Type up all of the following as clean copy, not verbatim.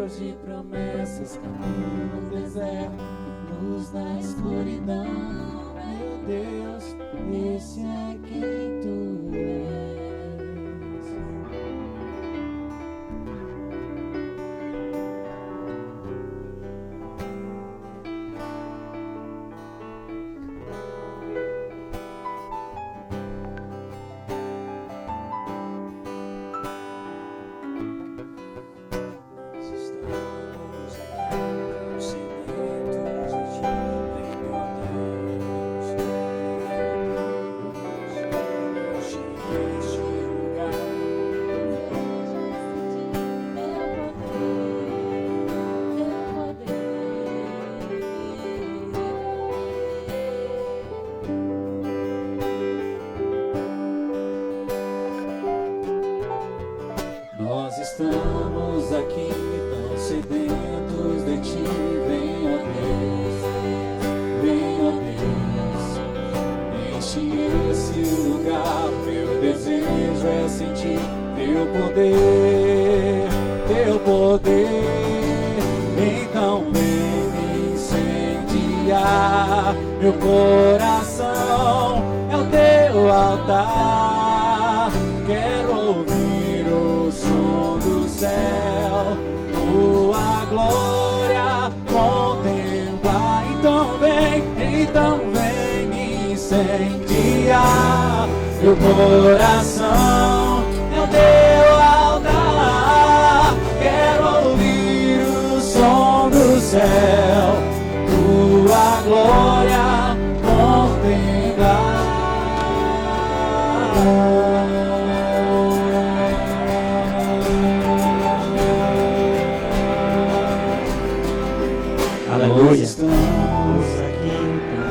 Deus de promessas, caminho no deserto, luz na escuridão. Meu Deus, esse é quem tu és. Nós estamos aqui tão sedentos de ti. Vem, ó Deus, enche esse lugar. Meu desejo é sentir teu poder, teu poder. Então vem me incendiar. Meu coração é o teu altar. Quero ouvir o som do céu, tua glória contemplar. Então vem me incendiar. Meu coração é o teu altar. Quero ouvir o som do céu, tua glória contemplar. Aleluia. Estamos aqui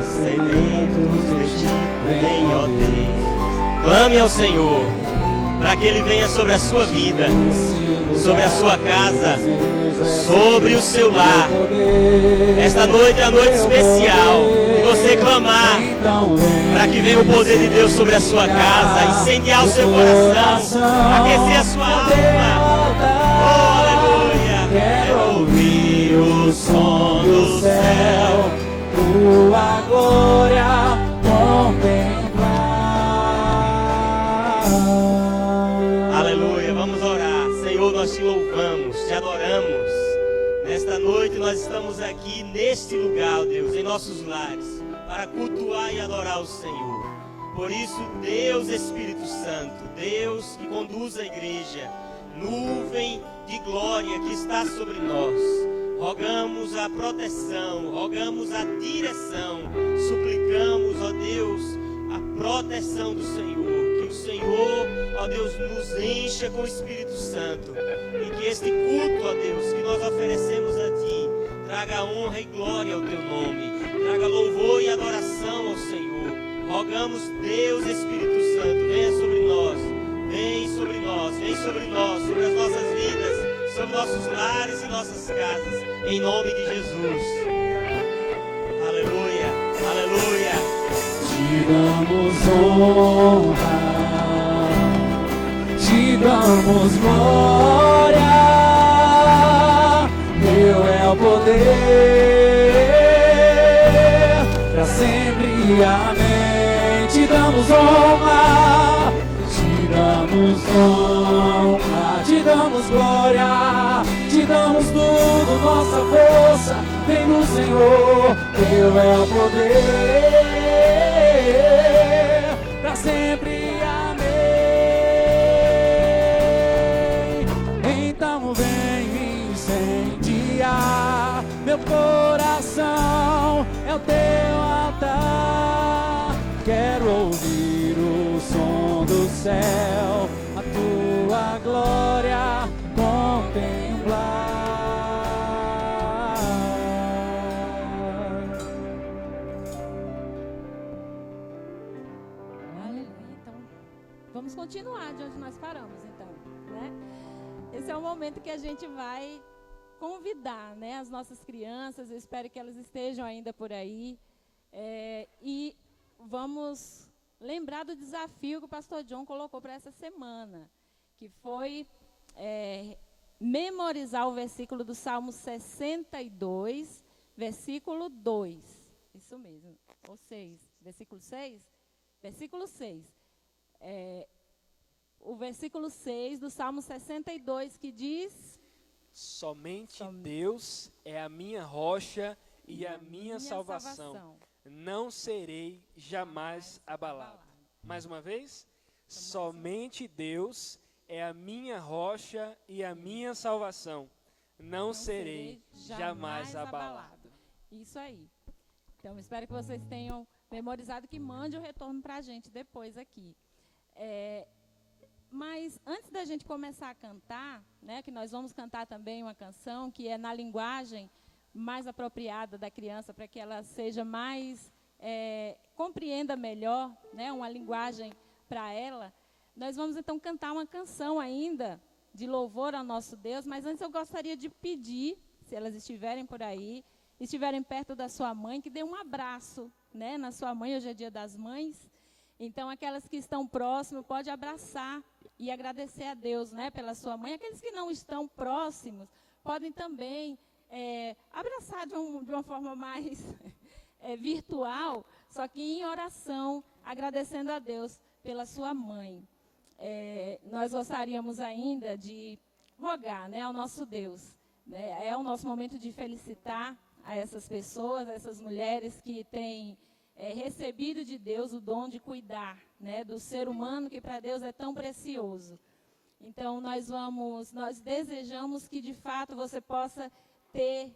sedentos de ti. Vem, ó Deus. Clame ao Senhor para que Ele venha sobre a sua vida, sobre a sua casa, sobre o seu lar. Esta noite é a noite especial de você clamar para que venha o poder de Deus sobre a sua casa, incendiar o seu coração, aquecer a sua alma. Oh, aleluia. Quero ouvir o som do céu, tua glória contemplar. Aleluia, vamos orar. Senhor, nós te louvamos, te adoramos. Nesta noite nós estamos aqui neste lugar, ó Deus, em nossos lares, para cultuar e adorar o Senhor. Por isso, Deus Espírito Santo, Deus que conduz a igreja, nuvem de glória que está sobre nós, rogamos a proteção, rogamos a direção, suplicamos, ó Deus, a proteção do Senhor, que o Senhor, ó Deus, nos encha com o Espírito Santo, e que este culto, ó Deus, que nós oferecemos a Ti, traga honra e glória ao Teu nome, traga louvor e adoração ao Senhor. Rogamos, Deus Espírito Santo, venha sobre nós, vem sobre nós, vem sobre nós, sobre as nossas vidas, sobre nossos lares e nossas casas, em nome de Jesus. Aleluia, aleluia. Te damos honra, te damos glória, teu é o poder, pra sempre, amém. Te damos honra, te damos honra, te damos glória, te damos tudo, nossa força vem no Senhor, teu é o poder, pra sempre, amém. Então vem me incendiar, meu coração é o teu altar. Quero ouvir o som do céu, a tua glória contemplar. Vamos continuar de onde nós paramos, então, né? Esse é o momento que a gente vai convidar, né, as nossas crianças. Eu espero que elas estejam ainda por aí. E vamos lembrar do desafio que o pastor John colocou para essa semana, que foi memorizar o versículo do Salmo 62, versículo 2. Isso mesmo. Ou 6. Versículo 6? Versículo 6. O versículo 6 do Salmo 62, que diz... Somente Deus é a minha rocha e a minha salvação. Não serei jamais abalado. Mais uma vez. Somente Deus é a minha rocha e a minha salvação. Não serei jamais abalado. Isso aí. Então, espero que vocês tenham memorizado, que mande o retorno para a gente depois aqui. Mas antes da gente começar a cantar, né, que nós vamos cantar também uma canção que é na linguagem mais apropriada da criança, para que ela seja mais, compreenda melhor, né, uma linguagem para ela. Nós vamos então cantar uma canção ainda de louvor ao nosso Deus, mas antes eu gostaria de pedir, se elas estiverem por aí, estiverem perto da sua mãe, que dê um abraço, né, na sua mãe. Hoje é Dia das Mães. Então, aquelas que estão próximas, pode abraçar e agradecer a Deus, né, pela sua mãe. Aqueles que não estão próximos, podem também abraçar de uma forma mais virtual, só que em oração, agradecendo a Deus pela sua mãe. Nós gostaríamos ainda de rogar, né, ao nosso Deus. Né, é o nosso momento de felicitar a essas pessoas, a essas mulheres que têm recebido de Deus o dom de cuidar, né, do ser humano, que para Deus é tão precioso. Então, nós desejamos que, de fato, você possa ter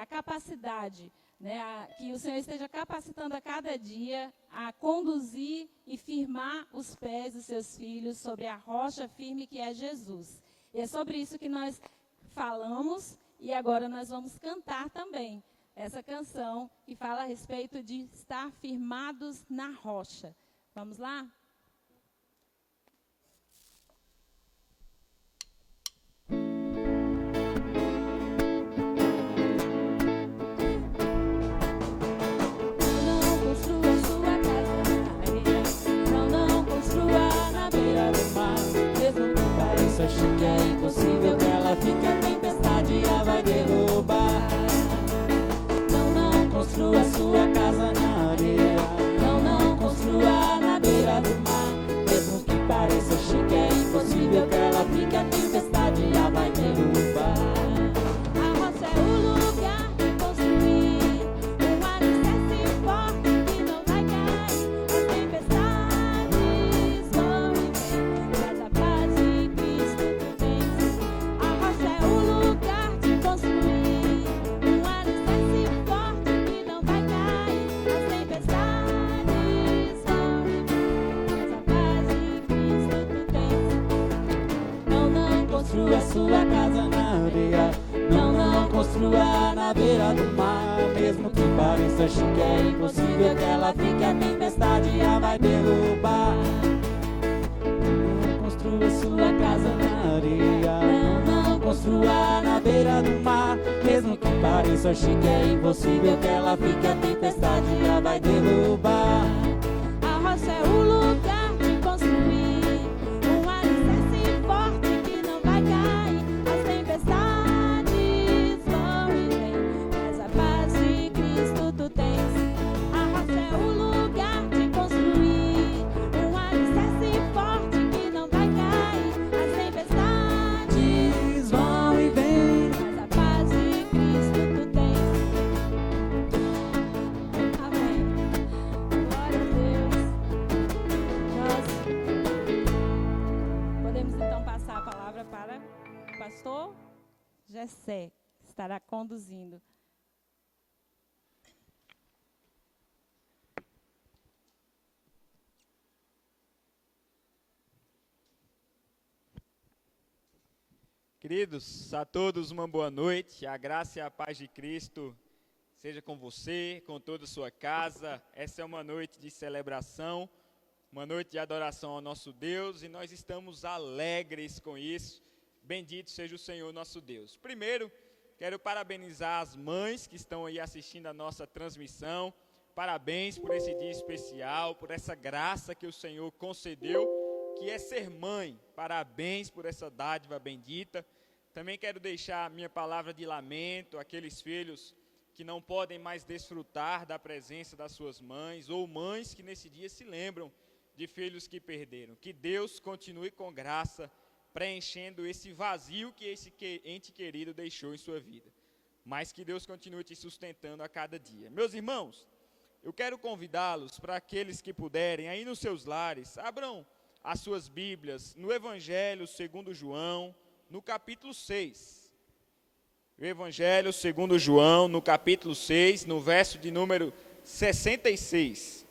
a capacidade, né, que o Senhor esteja capacitando a cada dia a conduzir e firmar os pés dos seus filhos sobre a rocha firme que é Jesus. E é sobre isso que nós falamos, e agora nós vamos cantar também essa canção que fala a respeito de estar firmados na rocha. Vamos lá? Não construa sua casa na areia, não construa na beira do mar. Mesmo que pareça chique, é impossível que ela fique, a tempestade a vai derrubar. Não construa sua casa na areia, não construa na beira do mar. Mesmo que pareça chique, é impossível que ela fique, a tempestade a vai derrubar. A rocha é o lugar de construir um alicerce forte que não vai cair. As tempestades vão e vêm, mas a paz de Cristo tu vence. A rocha é o lugar de construir um alicerce forte que não vai cair. As tempestades vão e vêm, mas a paz de Cristo tu vence. Não construa sua casa na areia, não construa na beira do mar. Mesmo que pareça chique, é impossível que ela fique, a tempestade a vai derrubar. Não construa sua casa na areia, não construa na beira do mar. Mesmo que pareça chique, é impossível que ela fique, a tempestade a vai derrubar. A rocha é o lugar de construir um alicerce forte que não vai cair. As tempestades vão e vêm, mas a paz de Cristo tu tens. A rocha é o lugar de construir um alicerce forte que não vai cair. As tempestades Vão e vem. mas a paz de Cristo tu tens. Amém. Glória a Deus. Nós podemos então passar a palavra para o pastor Jessé, que estará conduzindo. Queridos, a todos uma boa noite, a graça e a paz de Cristo seja com você, com toda a sua casa. Essa é uma noite de celebração, uma noite de adoração ao nosso Deus, e nós estamos alegres com isso. Bendito seja o Senhor nosso Deus. Primeiro, quero parabenizar as mães que estão aí assistindo a nossa transmissão. Parabéns por esse dia especial, por essa graça que o Senhor concedeu, que é ser mãe. Parabéns por essa dádiva bendita. Também quero deixar minha palavra de lamento àqueles filhos que não podem mais desfrutar da presença das suas mães, ou mães que nesse dia se lembram de filhos que perderam. Que Deus continue com graça, preenchendo esse vazio que esse ente querido deixou em sua vida. Mas que Deus continue te sustentando a cada dia. Meus irmãos, eu quero convidá-los para aqueles que puderem, aí nos seus lares, abram as suas Bíblias no Evangelho segundo João, no capítulo 6. O Evangelho segundo João, no capítulo 6, no verso de número 66.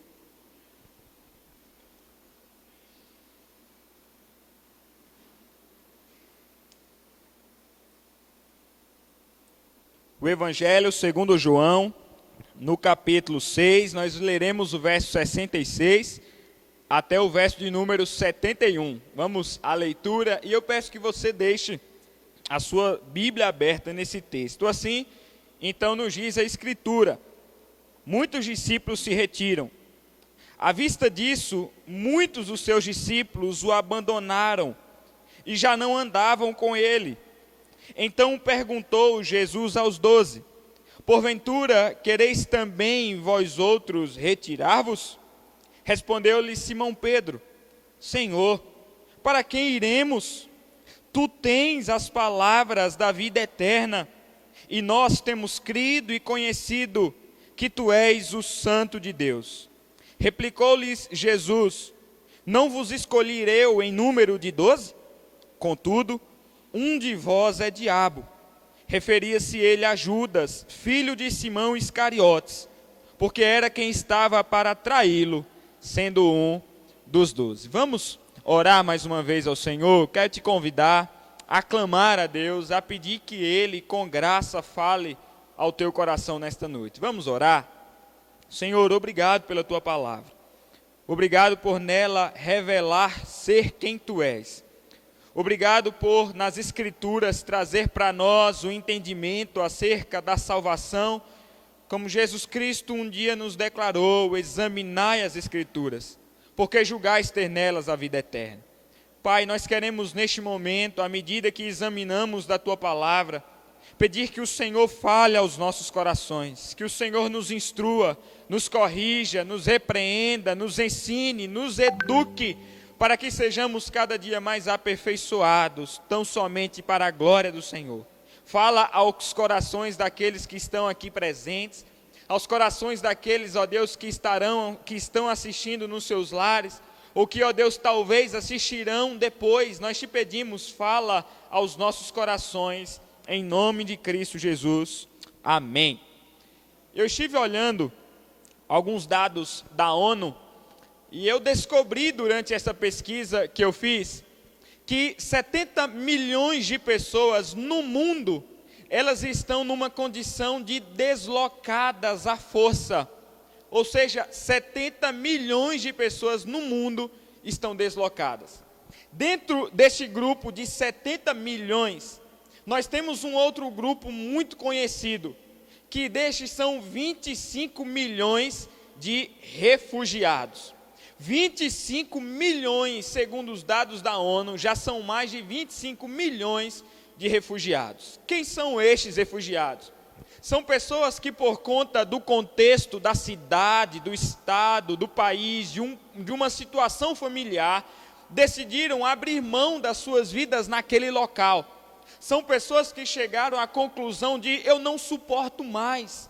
O Evangelho segundo João, no capítulo 6, nós leremos o verso 66 até o verso de número 71. Vamos à leitura e eu peço que você deixe a sua Bíblia aberta nesse texto. Assim, então nos diz a Escritura: muitos discípulos se retiram. À vista disso, muitos dos seus discípulos o abandonaram e já não andavam com ele. Então perguntou Jesus aos 12: porventura quereis também vós outros retirar-vos? Respondeu-lhe Simão Pedro: Senhor, para quem iremos? Tu tens as palavras da vida eterna, e nós temos crido e conhecido que tu és o Santo de Deus. Replicou-lhes Jesus: não vos escolhi eu em número de 12? Contudo, um de vós é diabo. Referia-se ele a Judas, filho de Simão Iscariotes, porque era quem estava para traí-lo, sendo um dos 12. Vamos orar mais uma vez ao Senhor. Quero te convidar a clamar a Deus, a pedir que Ele, com graça, fale ao teu coração nesta noite. Vamos orar? Senhor, obrigado pela tua palavra. Obrigado por nela revelar ser quem tu és. Obrigado por, nas Escrituras, trazer para nós o entendimento acerca da salvação, como Jesus Cristo um dia nos declarou: examinai as Escrituras, porque julgais ter nelas a vida eterna. Pai, nós queremos neste momento, à medida que examinamos da tua palavra, pedir que o Senhor fale aos nossos corações, que o Senhor nos instrua, nos corrija, nos repreenda, nos ensine, nos eduque, para que sejamos cada dia mais aperfeiçoados, tão somente para a glória do Senhor. Fala aos corações daqueles que estão aqui presentes, aos corações daqueles, ó Deus, que estão assistindo nos seus lares, ou que, ó Deus, talvez assistirão depois. Nós te pedimos, fala aos nossos corações, em nome de Cristo Jesus. Amém. Eu estive olhando alguns dados da ONU, e eu descobri durante essa pesquisa que eu fiz, que 70 milhões de pessoas no mundo, elas estão numa condição de deslocadas à força. Ou seja, 70 milhões de pessoas no mundo estão deslocadas. Dentro deste grupo de 70 milhões, nós temos um outro grupo muito conhecido, que destes são 25 milhões de refugiados. 25 milhões, segundo os dados da ONU, já são mais de 25 milhões de refugiados. Quem são estes refugiados? São pessoas que, por conta do contexto da cidade, do estado, do país, de uma situação familiar, decidiram abrir mão das suas vidas naquele local. São pessoas que chegaram à conclusão de: eu não suporto mais.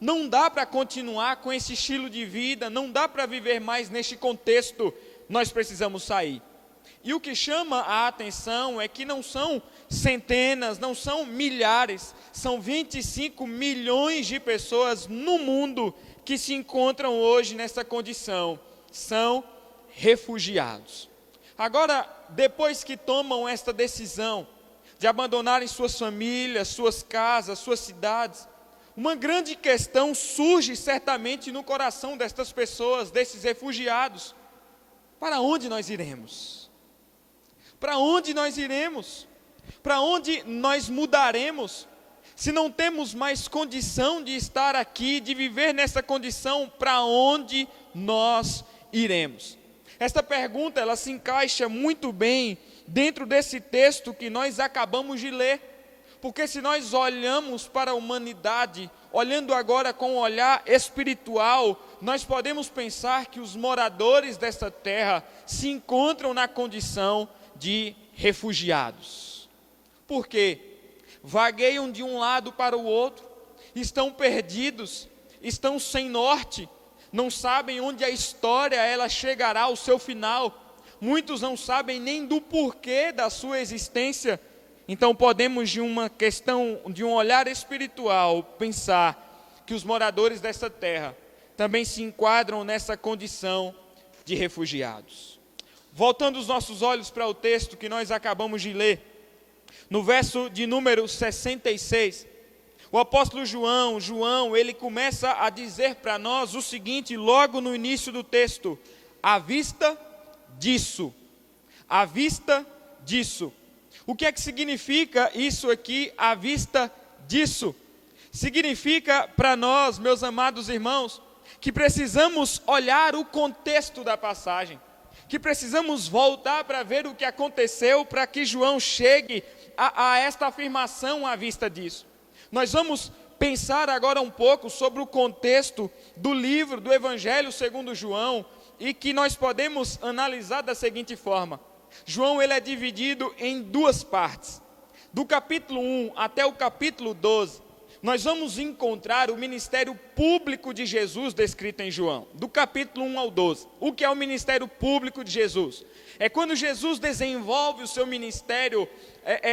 Não dá para continuar com esse estilo de vida, não dá para viver mais neste contexto, nós precisamos sair. E o que chama a atenção é que não são centenas, não são milhares, são 25 milhões de pessoas no mundo que se encontram hoje nessa condição, são refugiados. Agora, depois que tomam esta decisão de abandonarem suas famílias, suas casas, suas cidades, uma grande questão surge certamente no coração destas pessoas, desses refugiados: para onde nós iremos? Para onde nós iremos? Para onde nós mudaremos? Se não temos mais condição de estar aqui, de viver nessa condição, para onde nós iremos? Esta pergunta, ela se encaixa muito bem dentro desse texto que nós acabamos de ler. Porque se nós olhamos para a humanidade, olhando agora com um olhar espiritual, nós podemos pensar que os moradores dessa terra se encontram na condição de refugiados. Por quê? Vagueiam de um lado para o outro, estão perdidos, estão sem norte, não sabem onde a história ela chegará ao seu final. Muitos não sabem nem do porquê da sua existência. Então podemos, de uma questão, de um olhar espiritual, pensar que os moradores dessa terra também se enquadram nessa condição de refugiados. Voltando os nossos olhos para o texto que nós acabamos de ler, no verso de número 66, o apóstolo João, ele começa a dizer para nós o seguinte, logo no início do texto: à vista disso, à vista disso. O que é que significa isso aqui, à vista disso? Significa para nós, meus amados irmãos, que precisamos olhar o contexto da passagem, que precisamos voltar para ver o que aconteceu para que João chegue a esta afirmação à vista disso. Nós vamos pensar agora um pouco sobre o contexto do livro do Evangelho segundo João e que nós podemos analisar da seguinte forma. João ele é dividido em duas partes. Do capítulo 1 até o capítulo 12, nós vamos encontrar o ministério público de Jesus descrito em João. Do capítulo 1 ao 12. O que é o ministério público de Jesus? É quando Jesus desenvolve o seu ministério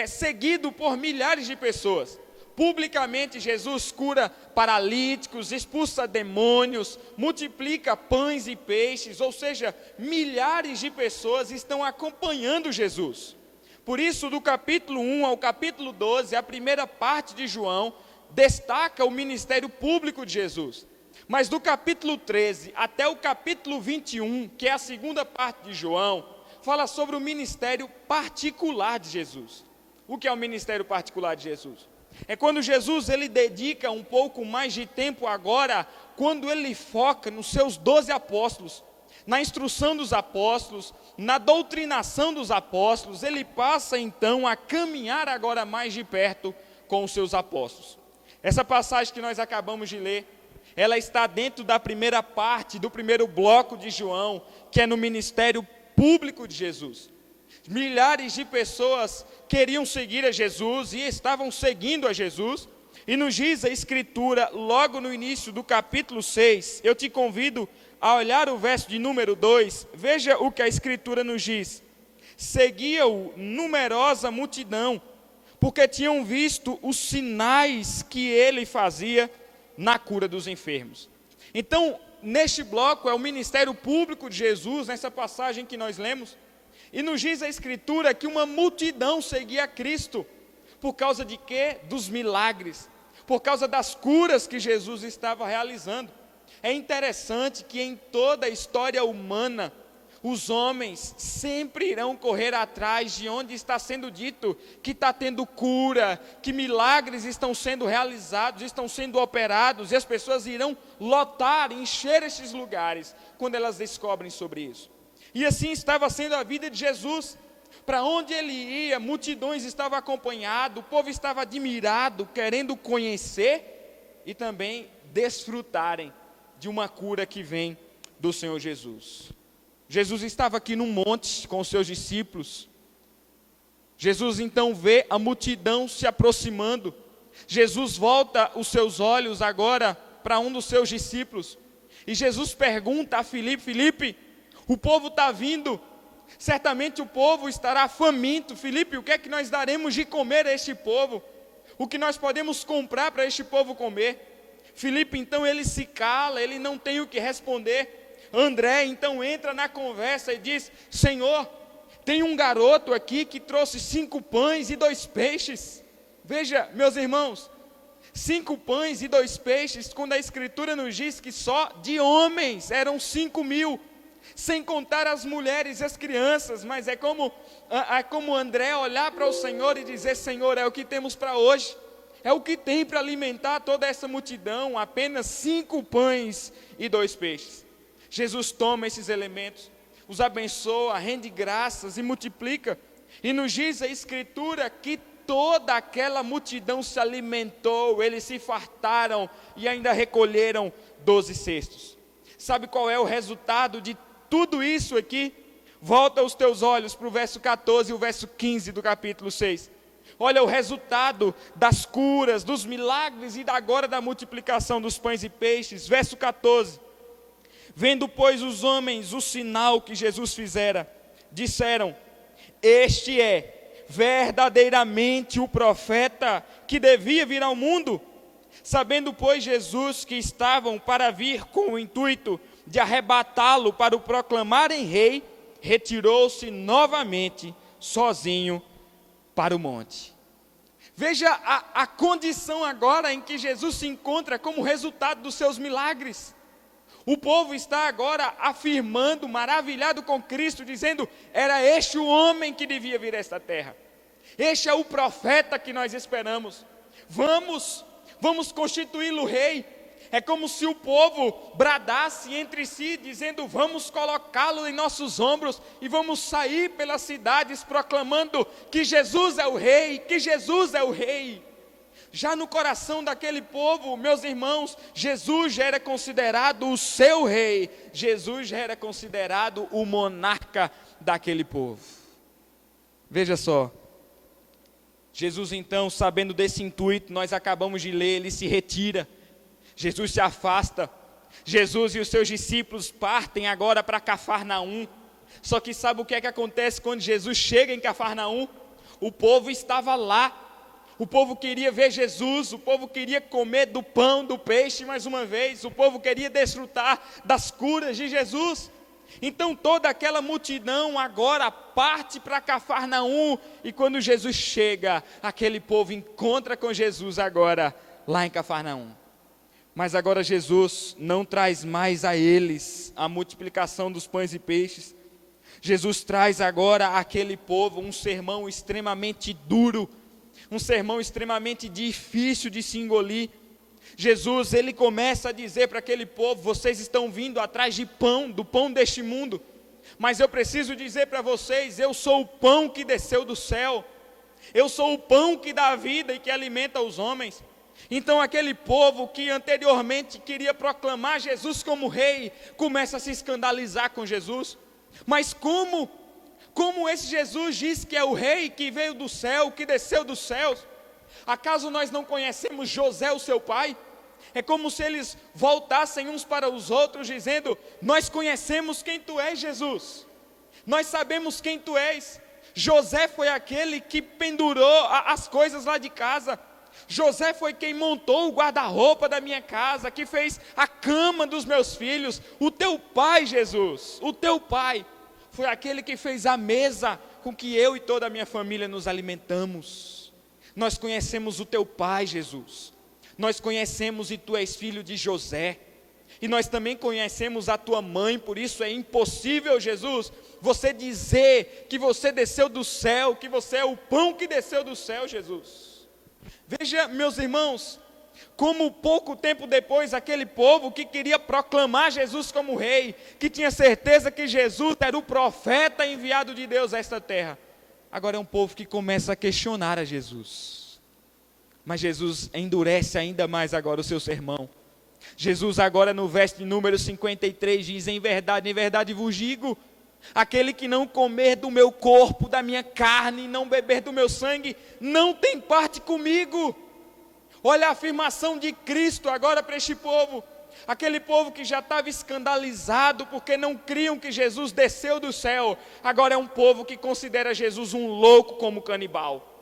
seguido por milhares de pessoas. Publicamente Jesus cura paralíticos, expulsa demônios, multiplica pães e peixes, ou seja, milhares de pessoas estão acompanhando Jesus. Por isso, do capítulo 1 ao capítulo 12, a primeira parte de João destaca o ministério público de Jesus. Mas do capítulo 13 até o capítulo 21, que é a segunda parte de João, fala sobre o ministério particular de Jesus. O que é o ministério particular de Jesus? É quando Jesus ele dedica um pouco mais de tempo agora, quando ele foca nos seus 12 apóstolos, na instrução dos apóstolos, na doutrinação dos apóstolos, ele passa então a caminhar agora mais de perto com os seus apóstolos. Essa passagem que nós acabamos de ler, ela está dentro da primeira parte, do primeiro bloco de João, que é no ministério público de Jesus. Milhares de pessoas queriam seguir a Jesus e estavam seguindo a Jesus. E nos diz a Escritura, logo no início do capítulo 6, eu te convido a olhar o verso de número 2, veja o que a Escritura nos diz. Seguia-o numerosa multidão, porque tinham visto os sinais que ele fazia na cura dos enfermos. Então, neste bloco é o ministério público de Jesus, nessa passagem que nós lemos. E nos diz a Escritura que uma multidão seguia Cristo. Por causa de quê? Dos milagres. Por causa das curas que Jesus estava realizando. É interessante que em toda a história humana, os homens sempre irão correr atrás de onde está sendo dito que está tendo cura, que milagres estão sendo realizados, estão sendo operados, e as pessoas irão lotar, encher esses lugares, quando elas descobrem sobre isso. E assim estava sendo a vida de Jesus. Para onde ele ia, multidões estavam acompanhando, o povo estava admirado, querendo conhecer e também desfrutarem de uma cura que vem do Senhor Jesus. Jesus estava aqui num monte com os seus discípulos. Jesus então vê a multidão se aproximando. Jesus volta os seus olhos agora para um dos seus discípulos. E Jesus pergunta a Filipe: Filipe, o povo está vindo, certamente o povo estará faminto. Filipe, o que é que nós daremos de comer a este povo? O que nós podemos comprar para este povo comer? Filipe, então, ele se cala, ele não tem o que responder. André, então, entra na conversa e diz: Senhor, tem um garoto aqui que trouxe 5 pães e 2 peixes. Veja, meus irmãos, 5 pães e 2 peixes, quando a Escritura nos diz que só de homens eram 5.000. Sem contar as mulheres e as crianças, mas é como André olhar para o Senhor e dizer: Senhor, é o que temos para hoje, é o que tem para alimentar toda essa multidão, apenas 5 pães e 2 peixes. Jesus toma esses elementos, os abençoa, rende graças e multiplica, e nos diz a Escritura que toda aquela multidão se alimentou, eles se fartaram e ainda recolheram 12 cestos. Sabe qual é o resultado de tudo isso aqui? Volta os teus olhos para o verso 14 e o verso 15 do capítulo 6. Olha o resultado das curas, dos milagres e agora da multiplicação dos pães e peixes. Verso 14. Vendo, pois, os homens o sinal que Jesus fizera, disseram: este é verdadeiramente o profeta que devia vir ao mundo. Sabendo, pois, Jesus que estavam para vir com o intuito de arrebatá-lo para o proclamarem rei, retirou-se novamente sozinho para o monte. Veja a condição agora em que Jesus se encontra como resultado dos seus milagres. O povo está agora afirmando, maravilhado com Cristo, dizendo: era este o homem que devia vir a esta terra. Este é o profeta que nós esperamos. Vamos constituí-lo rei. É como se o povo bradasse entre si, dizendo: vamos colocá-lo em nossos ombros e vamos sair pelas cidades proclamando que Jesus é o rei, que Jesus é o rei. Já no coração daquele povo, meus irmãos, Jesus já era considerado o seu rei. Jesus já era considerado o monarca daquele povo. Veja só. Jesus então, sabendo desse intuito, nós acabamos de ler, ele se retira. Jesus se afasta. Jesus e os seus discípulos partem agora para Cafarnaum. Só que sabe o que é que acontece quando Jesus chega em Cafarnaum? O povo estava lá. O povo queria ver Jesus, o povo queria comer do pão, do peixe mais uma vez, o povo queria desfrutar das curas de Jesus. Então toda aquela multidão agora parte para Cafarnaum, e quando Jesus chega, aquele povo encontra com Jesus agora lá em Cafarnaum. Mas agora Jesus não traz mais a eles a multiplicação dos pães e peixes. Jesus traz agora àquele povo um sermão extremamente duro, um sermão extremamente difícil de se engolir. Jesus, ele começa a dizer para aquele povo: vocês estão vindo atrás de pão, do pão deste mundo, mas eu preciso dizer para vocês: eu sou o pão que desceu do céu, eu sou o pão que dá vida e que alimenta os homens. Então aquele povo que anteriormente queria proclamar Jesus como rei, começa a se escandalizar com Jesus. Mas como esse Jesus diz que é o rei que veio do céu, que desceu dos céus? Acaso nós não conhecemos José, o seu pai? É como se eles voltassem uns para os outros dizendo: nós conhecemos quem tu és, Jesus. Nós sabemos quem tu és. José foi aquele que pendurou as coisas lá de casa. José foi quem montou o guarda-roupa da minha casa, que fez a cama dos meus filhos. O teu pai, Jesus, o teu pai, foi aquele que fez a mesa com que eu e toda a minha família nos alimentamos. Nós conhecemos o teu pai, Jesus. Nós conhecemos e tu és filho de José. E nós também conhecemos a tua mãe, por isso é impossível, Jesus, você dizer que você desceu do céu, que você é o pão que desceu do céu, Jesus. Veja, meus irmãos, como pouco tempo depois, aquele povo que queria proclamar Jesus como rei, que tinha certeza que Jesus era o profeta enviado de Deus a esta terra, agora é um povo que começa a questionar a Jesus. Mas Jesus endurece ainda mais agora o seu sermão. Jesus agora no verso de número 53 diz: em verdade vos digo, aquele que não comer do meu corpo, da minha carne, e não beber do meu sangue, não tem parte comigo. Olha a afirmação de Cristo agora para este povo. Aquele povo que já estava escandalizado porque não criam que Jesus desceu do céu, agora é um povo que considera Jesus um louco como canibal.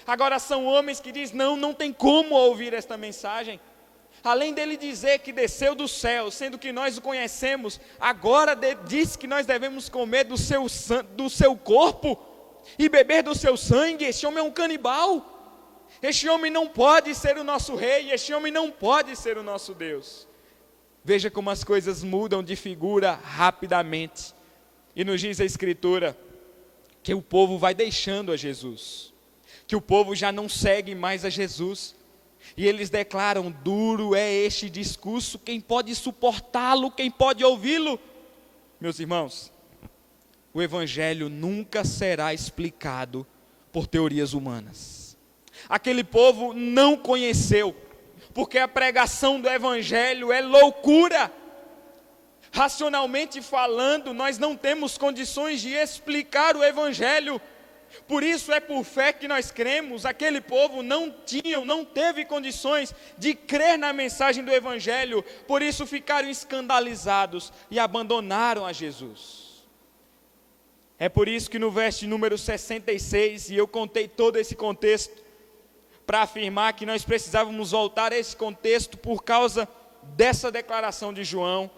Agora são homens que dizem: não tem como ouvir esta mensagem. Além dele dizer que desceu do céu, sendo que nós o conhecemos, agora diz que nós devemos comer do seu corpo e beber do seu sangue. Este homem é um canibal. Este homem não pode ser o nosso rei, este homem não pode ser o nosso Deus. Veja como as coisas mudam de figura rapidamente. E nos diz a Escritura que o povo vai deixando a Jesus, que o povo já não segue mais a Jesus. E eles declaram: duro é este discurso, quem pode suportá-lo, quem pode ouvi-lo? Meus irmãos, o Evangelho nunca será explicado por teorias humanas. Aquele povo não conheceu, porque a pregação do evangelho é loucura. Racionalmente falando, nós não temos condições de explicar o evangelho. Por isso é por fé que nós cremos. Aquele povo não teve condições de crer na mensagem do evangelho. Por isso ficaram escandalizados e abandonaram a Jesus. É por isso que no verso número 66, e eu contei todo esse contexto, para afirmar que nós precisávamos voltar a esse contexto por causa dessa declaração de João,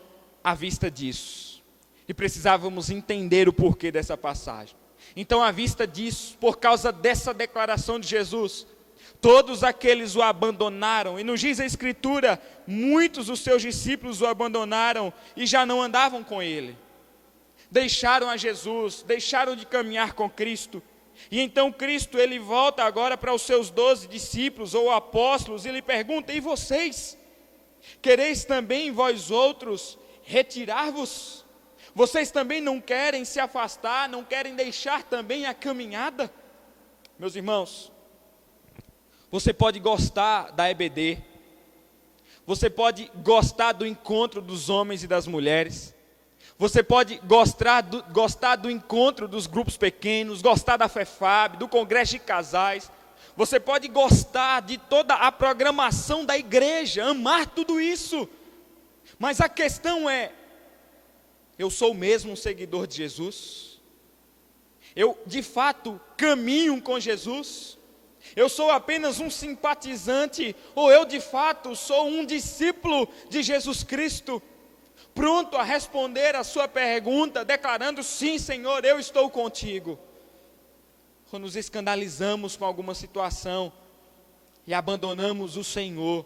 à vista disso. E precisávamos entender o porquê dessa passagem. Então, à vista disso, por causa dessa declaração de Jesus, todos aqueles o abandonaram. E nos diz a Escritura, muitos dos seus discípulos o abandonaram e já não andavam com ele. Deixaram a Jesus, deixaram de caminhar com Cristo. E então Cristo, ele volta agora para os seus 12 discípulos ou apóstolos e lhe pergunta: e vocês? Quereis também vós outros retirar-vos? Vocês também não querem se afastar, não querem deixar também a caminhada? Meus irmãos, você pode gostar da EBD, você pode gostar do encontro dos homens e das mulheres, você pode gostar do encontro dos grupos pequenos, gostar da FEFAB, do congresso de casais, você pode gostar de toda a programação da igreja, amar tudo isso, mas a questão é: eu sou mesmo um seguidor de Jesus? Eu de fato caminho com Jesus? Eu sou apenas um simpatizante? Ou eu de fato sou um discípulo de Jesus Cristo? Pronto a responder a sua pergunta, declarando: sim, Senhor, eu estou contigo. Ou nos escandalizamos com alguma situação e abandonamos o Senhor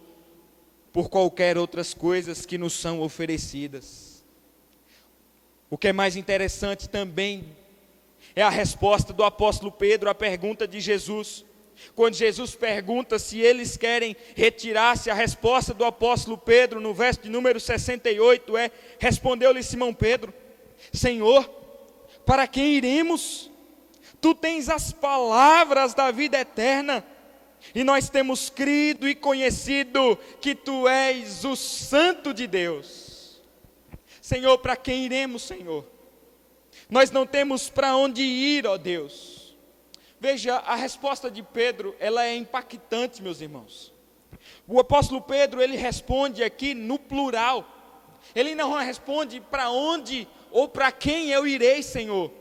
por qualquer outras coisas que nos são oferecidas. O que é mais interessante também é a resposta do apóstolo Pedro à pergunta de Jesus. Quando Jesus pergunta se eles querem retirar-se, a resposta do apóstolo Pedro, no verso de número 68, respondeu-lhe Simão Pedro: Senhor, para quem iremos? Tu tens as palavras da vida eterna, e nós temos crido e conhecido que Tu és o Santo de Deus. Senhor, para quem iremos, Senhor? Nós não temos para onde ir, ó Deus. Veja, a resposta de Pedro, ela é impactante, meus irmãos. O apóstolo Pedro, ele responde aqui no plural. Ele não responde para onde ou para quem eu irei, Senhor.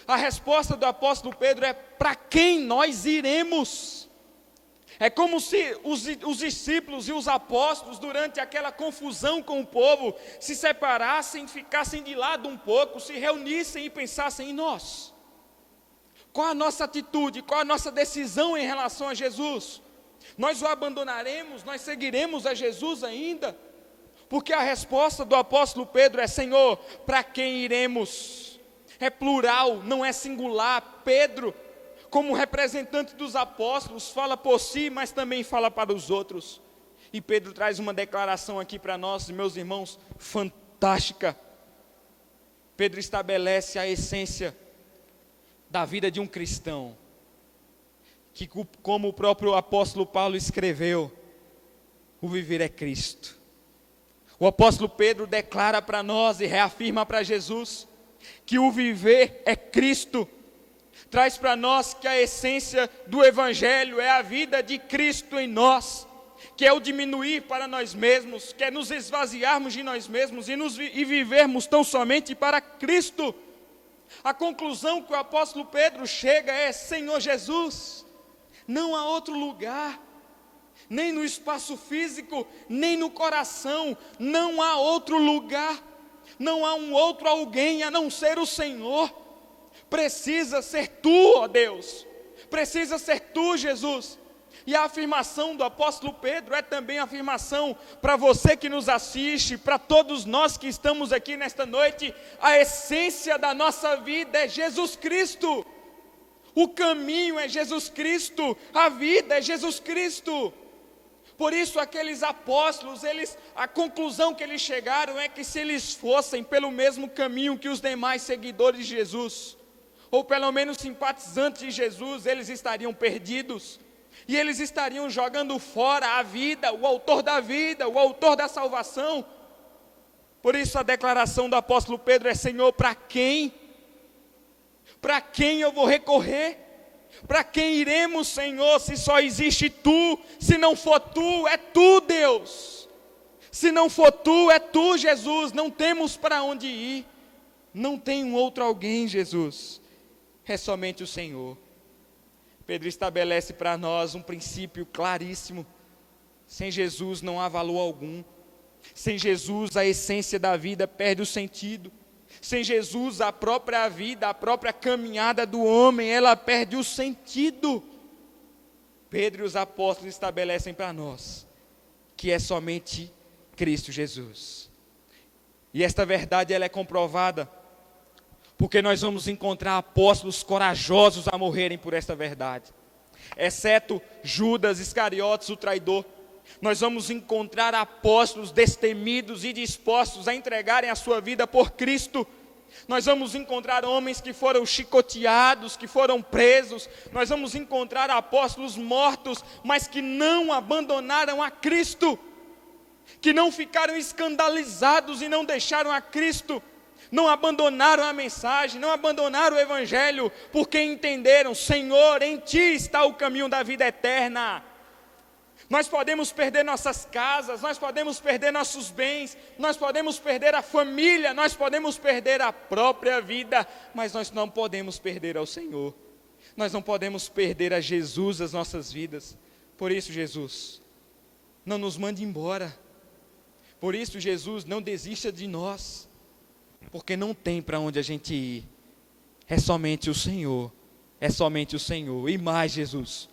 A resposta do apóstolo Pedro é: para quem nós iremos? É como se os discípulos e os apóstolos, durante aquela confusão com o povo, se separassem, ficassem de lado um pouco, se reunissem e pensassem em nós. Qual a nossa atitude, qual a nossa decisão em relação a Jesus? Nós o abandonaremos, nós seguiremos a Jesus ainda? Porque a resposta do apóstolo Pedro é: Senhor, para quem iremos? É plural, não é singular. Pedro, como representante dos apóstolos, fala por si, mas também fala para os outros. E Pedro traz uma declaração aqui para nós, meus irmãos, fantástica. Pedro estabelece a essência da vida de um cristão, que, como o próprio apóstolo Paulo escreveu, o viver é Cristo. O apóstolo Pedro declara para nós e reafirma para Jesus que o viver é Cristo. Traz para nós que a essência do evangelho é a vida de Cristo em nós, que é o diminuir para nós mesmos, que é nos esvaziarmos de nós mesmos e vivermos tão somente para Cristo. A conclusão que o apóstolo Pedro chega é: Senhor Jesus, não há outro lugar, nem no espaço físico, nem no coração, não há outro lugar, não há um outro alguém a não ser o Senhor. Precisa ser Tu, ó Deus, precisa ser Tu, Jesus. E a afirmação do apóstolo Pedro é também a afirmação para você que nos assiste, para todos nós que estamos aqui nesta noite. A essência da nossa vida é Jesus Cristo. O caminho é Jesus Cristo, a vida é Jesus Cristo. Por isso aqueles apóstolos, a conclusão que eles chegaram é que se eles fossem pelo mesmo caminho que os demais seguidores de Jesus, ou pelo menos simpatizantes de Jesus, eles estariam perdidos. E eles estariam jogando fora a vida, o autor da salvação. Por isso a declaração do apóstolo Pedro é: Senhor, para quem? Para quem eu vou recorrer? Para quem iremos, Senhor, se só existe Tu? Se não for Tu, é Tu, Deus. Se não for Tu, é Tu, Jesus. Não temos para onde ir. Não tem um outro alguém, Jesus. É somente o Senhor. Pedro estabelece para nós um princípio claríssimo. Sem Jesus não há valor algum. Sem Jesus a essência da vida perde o sentido. Sem Jesus a própria vida, a própria caminhada do homem, ela perde o sentido. Pedro e os apóstolos estabelecem para nós que é somente Cristo Jesus. E esta verdade ela é comprovada porque nós vamos encontrar apóstolos corajosos a morrerem por esta verdade. Exceto Judas Iscariotes, o traidor, nós vamos encontrar apóstolos destemidos e dispostos a entregarem a sua vida por Cristo. Nós vamos encontrar homens que foram chicoteados, que foram presos. Nós vamos encontrar apóstolos mortos, mas que não abandonaram a Cristo, que não ficaram escandalizados e não deixaram a Cristo. Não abandonaram a mensagem, não abandonaram o Evangelho, porque entenderam: Senhor, em Ti está o caminho da vida eterna. Nós podemos perder nossas casas, nós podemos perder nossos bens, nós podemos perder a família, nós podemos perder a própria vida, mas nós não podemos perder ao Senhor. Nós não podemos perder a Jesus as nossas vidas. Por isso, Jesus, não nos mande embora. Por isso, Jesus, não desista de nós. Porque não tem para onde a gente ir. É somente o Senhor. É somente o Senhor. E mais, Jesus,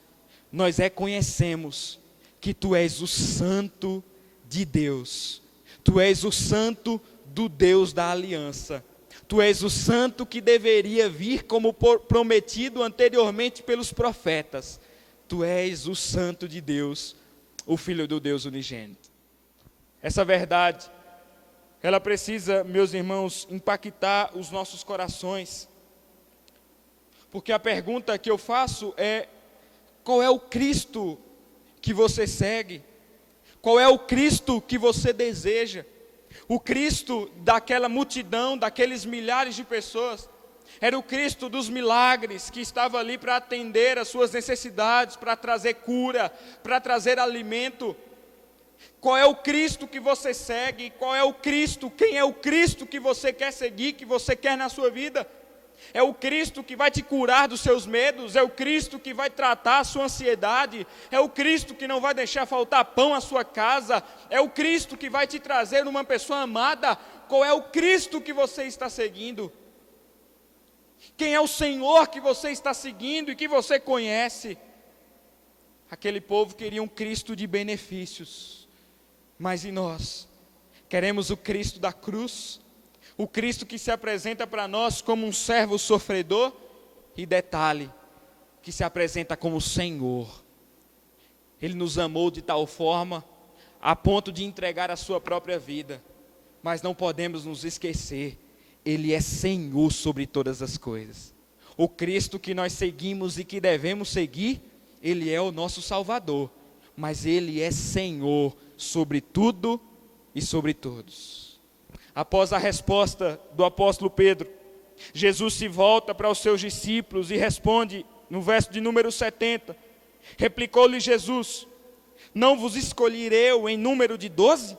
nós reconhecemos que Tu és o Santo de Deus. Tu és o Santo do Deus da aliança. Tu és o Santo que deveria vir como prometido anteriormente pelos profetas. Tu és o Santo de Deus, o Filho do Deus unigênito. Essa verdade, ela precisa, meus irmãos, impactar os nossos corações. Porque a pergunta que eu faço é: qual é o Cristo que você segue? Qual é o Cristo que você deseja? O Cristo daquela multidão, daqueles milhares de pessoas, era o Cristo dos milagres, que estava ali para atender as suas necessidades, para trazer cura, para trazer alimento. Qual é o Cristo que você segue? Qual é o Cristo? Quem é o Cristo que você quer seguir, que você quer na sua vida? É o Cristo que vai te curar dos seus medos? É o Cristo que vai tratar a sua ansiedade? É o Cristo que não vai deixar faltar pão à sua casa? É o Cristo que vai te trazer uma pessoa amada? Qual é o Cristo que você está seguindo? Quem é o Senhor que você está seguindo e que você conhece? Aquele povo queria um Cristo de benefícios. Mas e nós? Queremos o Cristo da cruz? O Cristo que se apresenta para nós como um servo sofredor? E detalhe, que se apresenta como Senhor. Ele nos amou de tal forma, a ponto de entregar a sua própria vida. Mas não podemos nos esquecer, Ele é Senhor sobre todas as coisas. O Cristo que nós seguimos e que devemos seguir, Ele é o nosso Salvador. Mas Ele é Senhor sobre tudo e sobre todos. Após a resposta do apóstolo Pedro, Jesus se volta para os seus discípulos e responde no verso de número 70. Replicou-lhe Jesus: não vos escolhi eu em número de 12?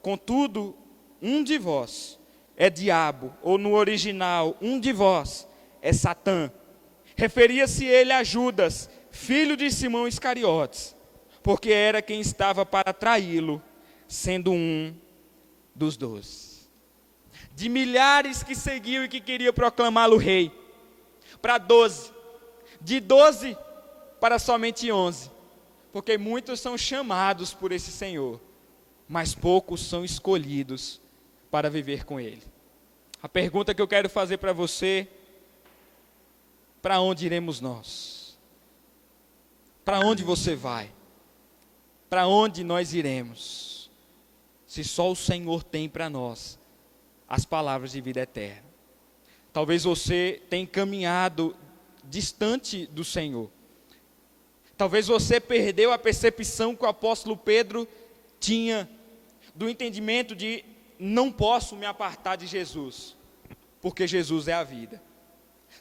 Contudo, um de vós é diabo, ou no original, um de vós é Satã. Referia-se ele a Judas, filho de Simão Iscariotes, porque era quem estava para traí-lo, sendo um dos 12. De milhares que seguiam e que queriam proclamá-lo rei, para 12. De 12 para somente 11. Porque muitos são chamados por esse Senhor, mas poucos são escolhidos para viver com Ele. A pergunta que eu quero fazer para você: para onde iremos nós? Para onde você vai? Para onde nós iremos? Se só o Senhor tem para nós as palavras de vida eterna. Talvez você tenha caminhado distante do Senhor. Talvez você perdeu a percepção que o apóstolo Pedro tinha do entendimento de não posso me apartar de Jesus, porque Jesus é a vida.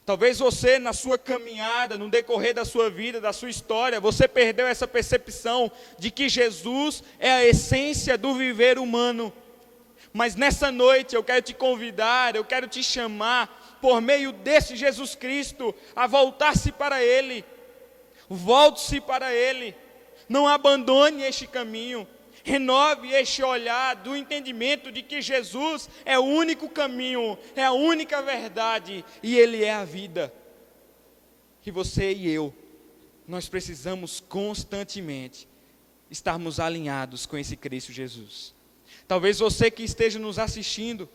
Talvez você, na sua caminhada, no decorrer da sua vida, da sua história, você perdeu essa percepção de que Jesus é a essência do viver humano. Mas nessa noite eu quero te convidar, eu quero te chamar, por meio desse Jesus Cristo, a voltar-se para Ele. Volte-se para Ele. Não abandone este caminho. Renove este olhar do entendimento de que Jesus é o único caminho, é a única verdade e Ele é a vida. E você e eu, nós precisamos constantemente estarmos alinhados com esse Cristo Jesus. Talvez você que esteja nos assistindo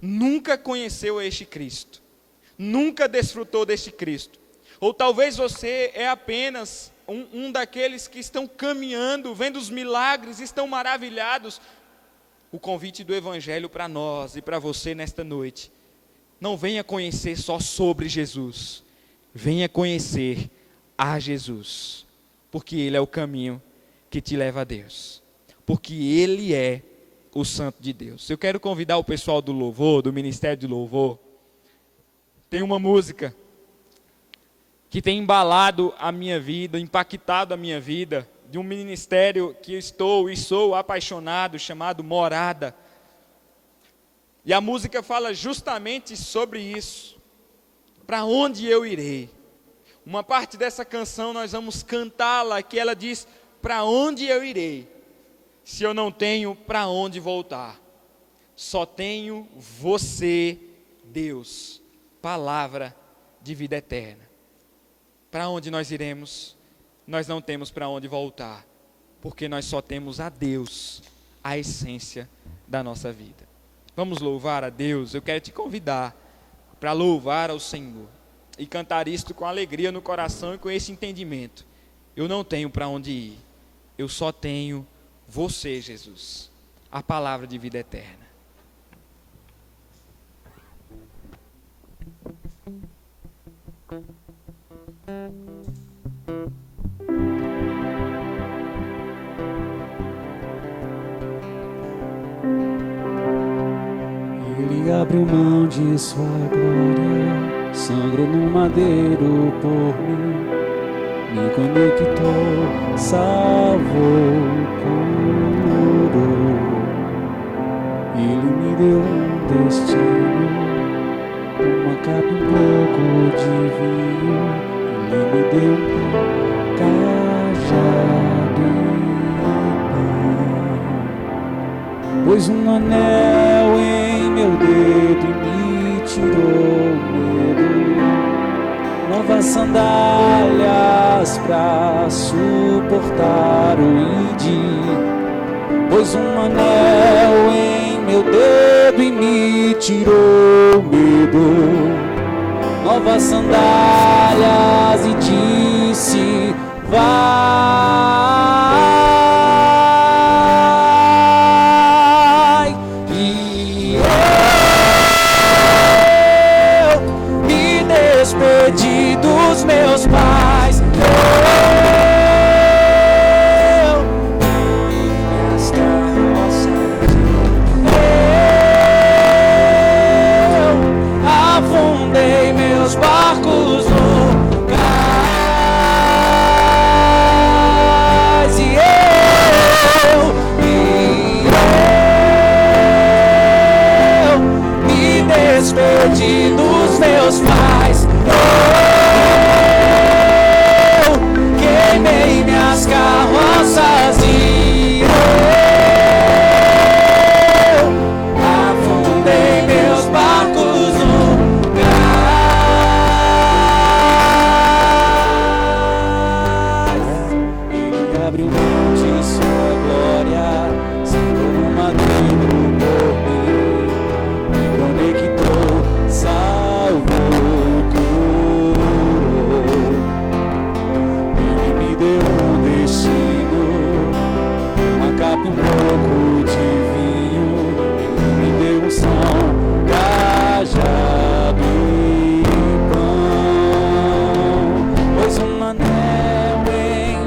nunca conheceu este Cristo, nunca desfrutou deste Cristo. Ou talvez você é apenas um daqueles que estão caminhando, vendo os milagres, estão maravilhados. O convite do Evangelho para nós e para você nesta noite: não venha conhecer só sobre Jesus, venha conhecer a Jesus, porque Ele é o caminho que te leva a Deus, porque Ele é o Santo de Deus. Eu quero convidar o pessoal do louvor, do Ministério de Louvor. Tem uma música que tem embalado a minha vida, impactado a minha vida, de um ministério que estou e sou apaixonado, chamado Morada. E a música fala justamente sobre isso. Para onde eu irei? Uma parte dessa canção nós vamos cantá-la, que ela diz: para onde eu irei, se eu não tenho para onde voltar? Só tenho você, Deus, palavra de vida eterna. Para onde nós iremos? Nós não temos para onde voltar, porque nós só temos a Deus, a essência da nossa vida. Vamos louvar a Deus. Eu quero te convidar para louvar ao Senhor e cantar isto com alegria no coração e com esse entendimento. Eu não tenho para onde ir, eu só tenho você, Jesus, a palavra de vida eterna. Ele abriu mão de sua glória, sangrou no madeiro por mim, me conectou, salvou, curou. Ele me deu um destino, uma capa, um pouco de vinho. Ele me deu um cajado e pão, pôs um anel em meu dedo e me tirou o medo, novas sandálias pra suportar o ID, pôs um anel em meu dedo e me tirou o medo, novas sandálias, e disse: vai. E eu me despedi dos meus pais, minhas carroças, eu afundei meus barcos no cais, e eu me despedi dos meus pais, eu queimei minhas carroças e eu afundei meus barcos no Ele abriu mão de sua glória, sangrou no madeiro por mim, me conectou, salvou, curou. Ele me deu um destino, uma capa, um pouco de vinho. Ele me deu um som, cajado e pão, pôs um anel em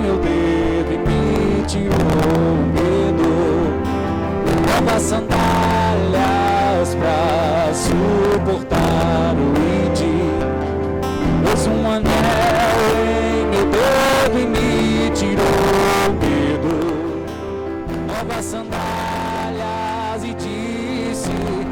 novas sandálias e disse: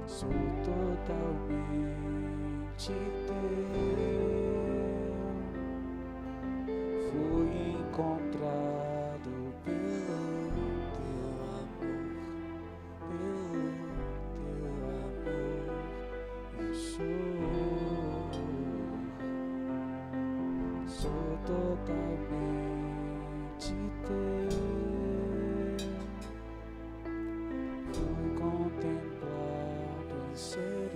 Sou totalmente teu. Fui encontrado pelo teu amor, eu sou totalmente teu. Fui contemplado em ser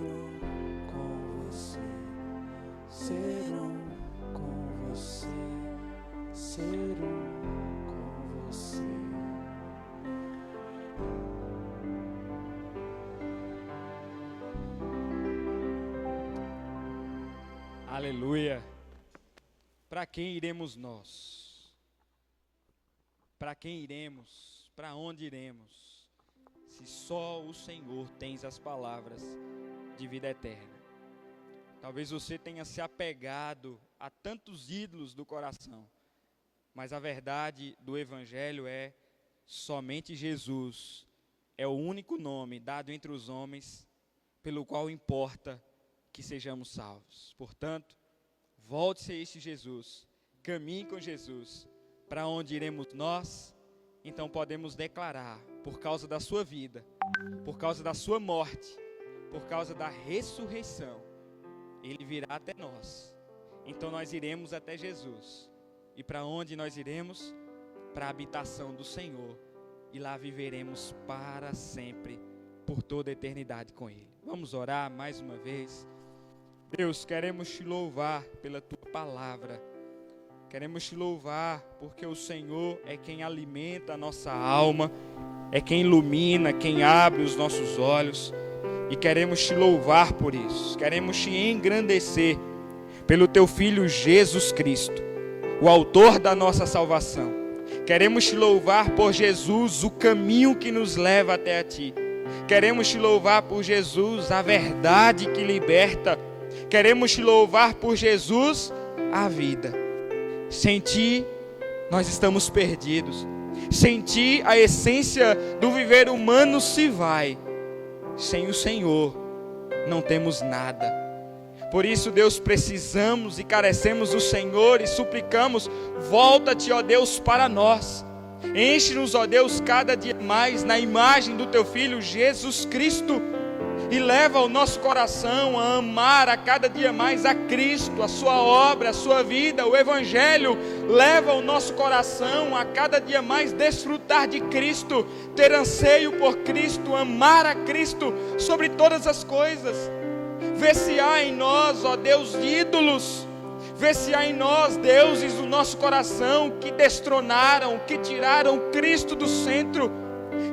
com você, ser com você, ser com você. Aleluia. Para quem iremos nós? Para quem iremos? Para onde iremos? Se só o Senhor tens as palavras de vida eterna. Talvez você tenha se apegado a tantos ídolos do coração, mas a verdade do Evangelho é somente Jesus é o único nome dado entre os homens pelo qual importa que sejamos salvos. Portanto, volte-se a este Jesus, caminhe com Jesus. Para onde iremos nós? Então podemos declarar, por causa da sua vida, por causa da sua morte, por causa da ressurreição, Ele virá até nós. Então nós iremos até Jesus. E para onde nós iremos? Para a habitação do Senhor. E lá viveremos para sempre, por toda a eternidade com Ele. Vamos orar mais uma vez. Deus, queremos te louvar pela tua palavra. Queremos te louvar porque o Senhor é quem alimenta a nossa alma, é quem ilumina, quem abre os nossos olhos. E queremos te louvar por isso. Queremos te engrandecer pelo teu Filho Jesus Cristo, o autor da nossa salvação. Queremos te louvar por Jesus, o caminho que nos leva até a ti. Queremos te louvar por Jesus, a verdade que liberta. Queremos te louvar por Jesus, a vida. Sem ti, nós estamos perdidos. Sem ti, a essência do viver humano se vai. Sem o Senhor, não temos nada. Por isso, Deus, precisamos e carecemos do Senhor e suplicamos, volta-te, ó Deus, para nós. Enche-nos, ó Deus, cada dia mais na imagem do Teu Filho Jesus Cristo e leva o nosso coração a amar a cada dia mais a Cristo, a Sua obra, a Sua vida, o Evangelho. Leva o nosso coração a cada dia mais desfrutar de Cristo, ter anseio por Cristo, amar a Cristo sobre todas as coisas. Vê se há em nós, ó Deus, ídolos. Vê se há em nós deuses do nosso coração que destronaram, que tiraram Cristo do centro.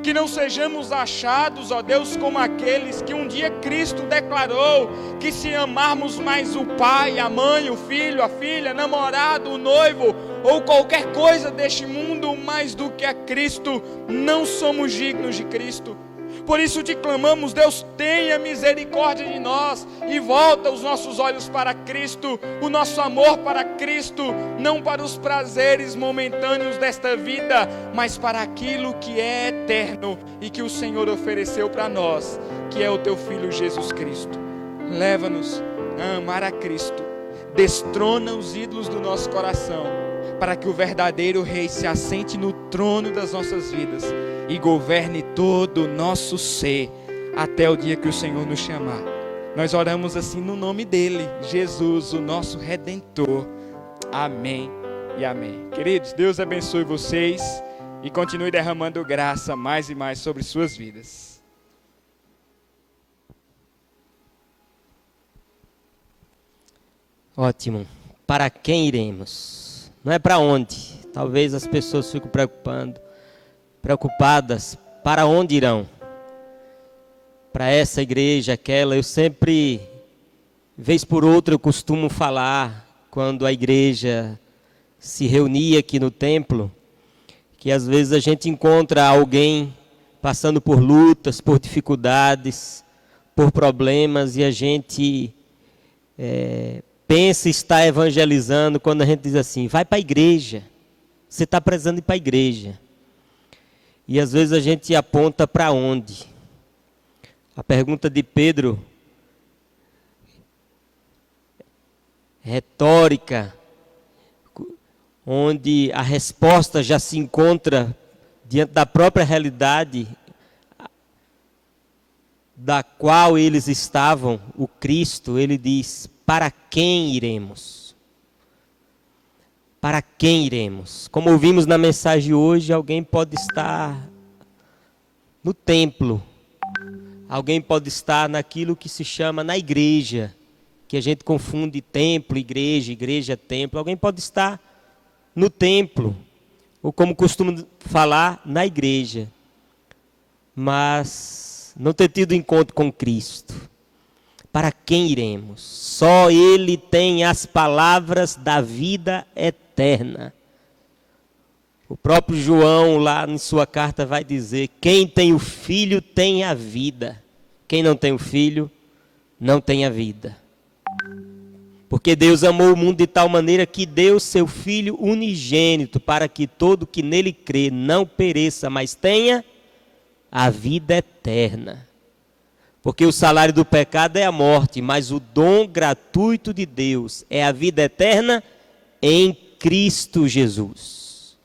Que não sejamos achados, ó Deus, como aqueles que um dia Cristo declarou que se amarmos mais o pai, a mãe, o filho, a filha, namorado, o noivo ou qualquer coisa deste mundo mais do que a Cristo, não somos dignos de Cristo. Por isso te clamamos, Deus, tenha misericórdia de nós e volta os nossos olhos para Cristo, o nosso amor para Cristo, não para os prazeres momentâneos desta vida, mas para aquilo que é eterno e que o Senhor ofereceu para nós, que é o Teu Filho Jesus Cristo. Leva-nos a amar a Cristo, destrona os ídolos do nosso coração, para que o verdadeiro Rei se assente no trono das nossas vidas e governe todo o nosso ser, até o dia que o Senhor nos chamar. Nós oramos assim no nome dEle, Jesus, o nosso Redentor. Amém e amém. Queridos, Deus abençoe vocês e continue derramando graça mais e mais sobre suas vidas. Ótimo. Para quem iremos? Não é para onde. Talvez as pessoas fiquem preocupadas, para onde irão? Para essa igreja, aquela. Eu sempre, vez por outra, eu costumo falar, quando a igreja se reunia aqui no templo, que às vezes a gente encontra alguém passando por lutas, por dificuldades, por problemas, e a gente pensa estar evangelizando quando a gente diz assim, vai para a igreja, você está precisando ir para a igreja. E às vezes a gente aponta para onde? A pergunta de Pedro, retórica, onde a resposta já se encontra diante da própria realidade da qual eles estavam, o Cristo, ele diz, para quem iremos? Para quem iremos? Como ouvimos na mensagem hoje, alguém pode estar no templo, alguém pode estar naquilo que se chama na igreja, que a gente confunde templo, igreja, igreja, templo. Alguém pode estar no templo, ou como costumo falar, na igreja, mas não ter tido encontro com Cristo. Para quem iremos? Só Ele tem as palavras da vida eterna. O próprio João, lá em sua carta, vai dizer, quem tem o Filho tem a vida. Quem não tem o Filho, não tem a vida. Porque Deus amou o mundo de tal maneira que deu seu Filho unigênito, para que todo que nele crê não pereça, mas tenha a vida eterna. Porque o salário do pecado é a morte, mas o dom gratuito de Deus é a vida eterna em Cristo Jesus.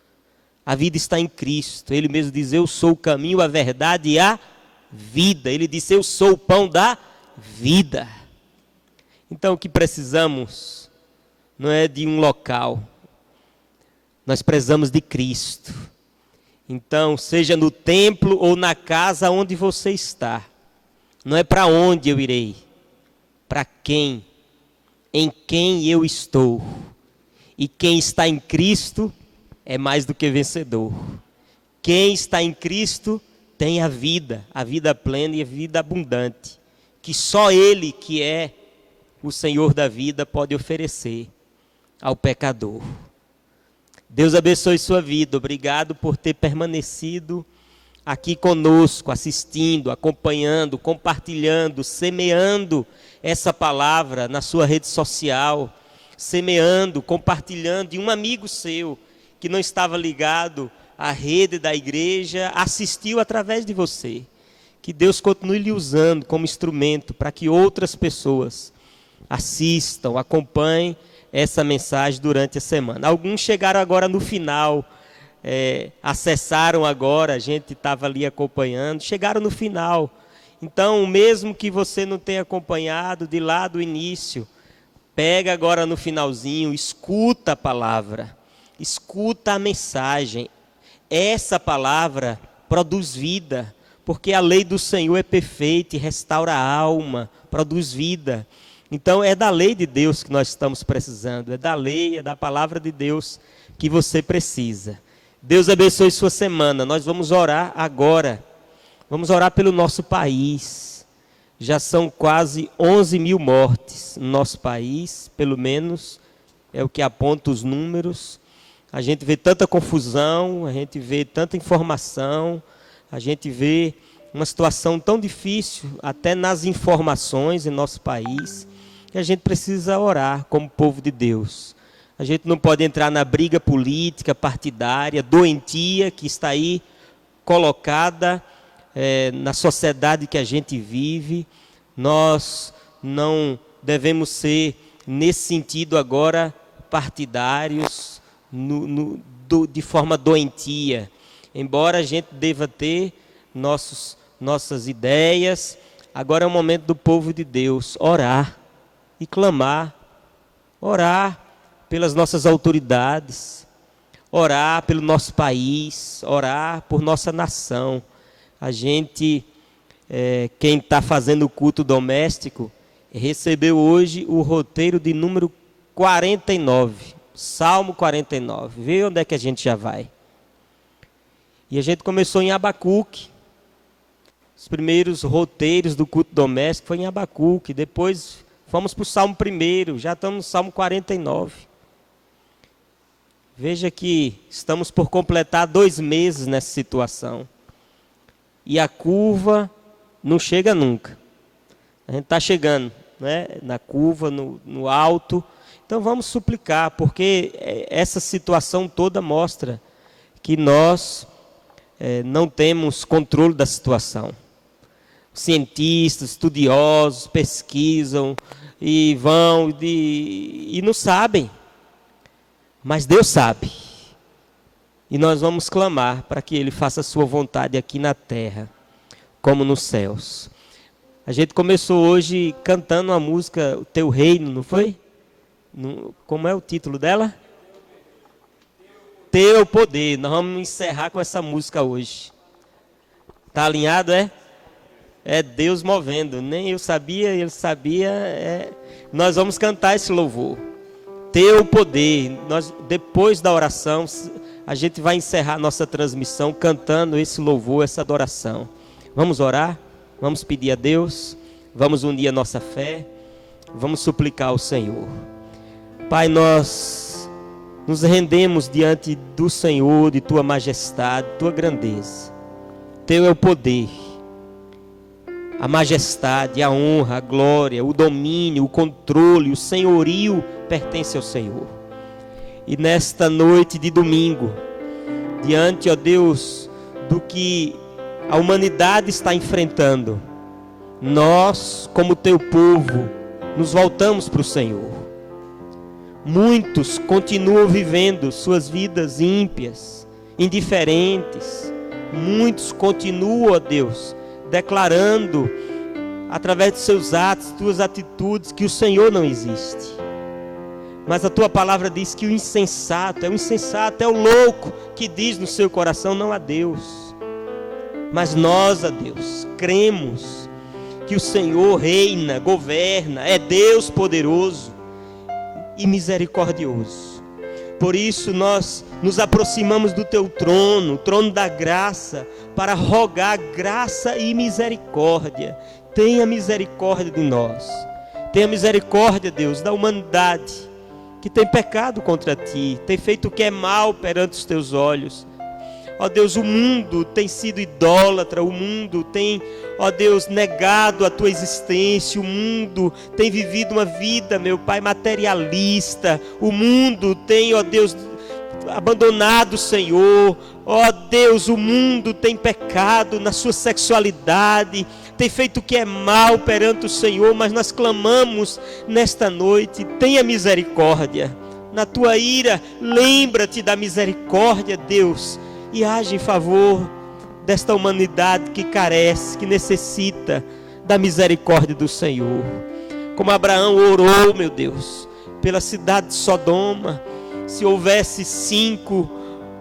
A vida está em Cristo. Ele mesmo diz, eu sou o caminho, a verdade e a vida. Ele disse, eu sou o pão da vida. Então o que precisamos não é de um local. Nós precisamos de Cristo. Então, seja no templo ou na casa onde você está. Não é para onde eu irei, para quem, em quem eu estou. E quem está em Cristo é mais do que vencedor. Quem está em Cristo tem a vida plena e a vida abundante, que só Ele, que é o Senhor da vida, pode oferecer ao pecador. Deus abençoe sua vida. Obrigado por ter permanecido aqui conosco, assistindo, acompanhando, compartilhando, semeando essa palavra na sua rede social, semeando, compartilhando, e um amigo seu que não estava ligado à rede da igreja assistiu através de você. Que Deus continue lhe usando como instrumento para que outras pessoas assistam, acompanhem essa mensagem durante a semana. Alguns chegaram agora no final, acessaram agora, a gente estava ali acompanhando, chegaram no final. Então, mesmo que você não tenha acompanhado de lá do início, pega agora no finalzinho, escuta a palavra, escuta a mensagem. Essa palavra produz vida, porque a lei do Senhor é perfeita e restaura a alma, produz vida. Então é da lei de Deus que nós estamos precisando, é da lei, é da palavra de Deus que você precisa. Deus abençoe sua semana. Nós vamos orar agora, vamos orar pelo nosso país. Já são quase 11 mil mortes no nosso país, pelo menos é o que aponta os números. A gente vê tanta confusão, a gente vê tanta informação, a gente vê uma situação tão difícil, até nas informações em nosso país, que a gente precisa orar como povo de Deus. A gente não pode entrar na briga política, partidária, doentia, que está aí colocada na sociedade que a gente vive. Nós não devemos ser, nesse sentido agora, partidários, de forma doentia. Embora a gente deva ter nossas ideias, agora é o momento do povo de Deus orar e clamar, orar pelas nossas autoridades, orar pelo nosso país, orar por nossa nação. A gente, quem está fazendo o culto doméstico, recebeu hoje o roteiro de número 49, Salmo 49. Vê onde é que a gente já vai. E a gente começou em Abacuque. Os primeiros roteiros do culto doméstico foi em Abacuque. Depois fomos para o Salmo 1, já estamos no Salmo 49. Veja que estamos por completar 2 meses nessa situação. E a curva não chega nunca. A gente está chegando, né, na curva, no alto. Então vamos suplicar, porque essa situação toda mostra que nós não temos controle da situação. Cientistas, estudiosos, pesquisam e vão e não sabem. Mas Deus sabe. E nós vamos clamar para que Ele faça a sua vontade aqui na terra, como nos céus. A gente começou hoje cantando a música O Teu Reino, não foi? Como é o título dela? Teu Poder. Nós vamos encerrar com essa música hoje. Está alinhado, é? É Deus movendo. Nem eu sabia, ele sabia. Nós vamos cantar esse louvor. Teu Poder. Depois da oração, a gente vai encerrar nossa transmissão cantando esse louvor, essa adoração. Vamos orar? Vamos pedir a Deus? Vamos unir a nossa fé? Vamos suplicar ao Senhor. Pai, nós nos rendemos diante do Senhor, de Tua majestade, Tua grandeza. Teu é o poder, a majestade, a honra, a glória, o domínio, o controle, o senhorio pertence ao Senhor. E nesta noite de domingo, diante, ó Deus, do que a humanidade está enfrentando, nós, como Teu povo, nos voltamos para o Senhor. Muitos continuam vivendo suas vidas ímpias, indiferentes. Muitos continuam, ó Deus, declarando, através de seus atos, Tuas atitudes, que o Senhor não existe. Mas a Tua palavra diz que o insensato, é o louco que diz no seu coração, não há Deus. Mas nós, ó Deus, cremos que o Senhor reina, governa, é Deus poderoso e misericordioso. Por isso nós nos aproximamos do Teu trono, o trono da graça, para rogar graça e misericórdia. Tenha misericórdia de nós. Tenha misericórdia, Deus, da humanidade que tem pecado contra Ti, tem feito o que é mal perante os Teus olhos. Ó Deus, o mundo tem sido idólatra, o mundo tem, ó Deus, negado a tua existência, o mundo tem vivido uma vida, meu Pai, materialista, o mundo tem, ó Deus, abandonado o Senhor, ó Deus, o mundo tem pecado na sua sexualidade, tem feito o que é mal perante o Senhor, mas nós clamamos nesta noite, tenha misericórdia, na tua ira, lembra-te da misericórdia, Deus, e age em favor desta humanidade que carece, que necessita da misericórdia do Senhor. Como Abraão orou, meu Deus, pela cidade de Sodoma, se houvesse 5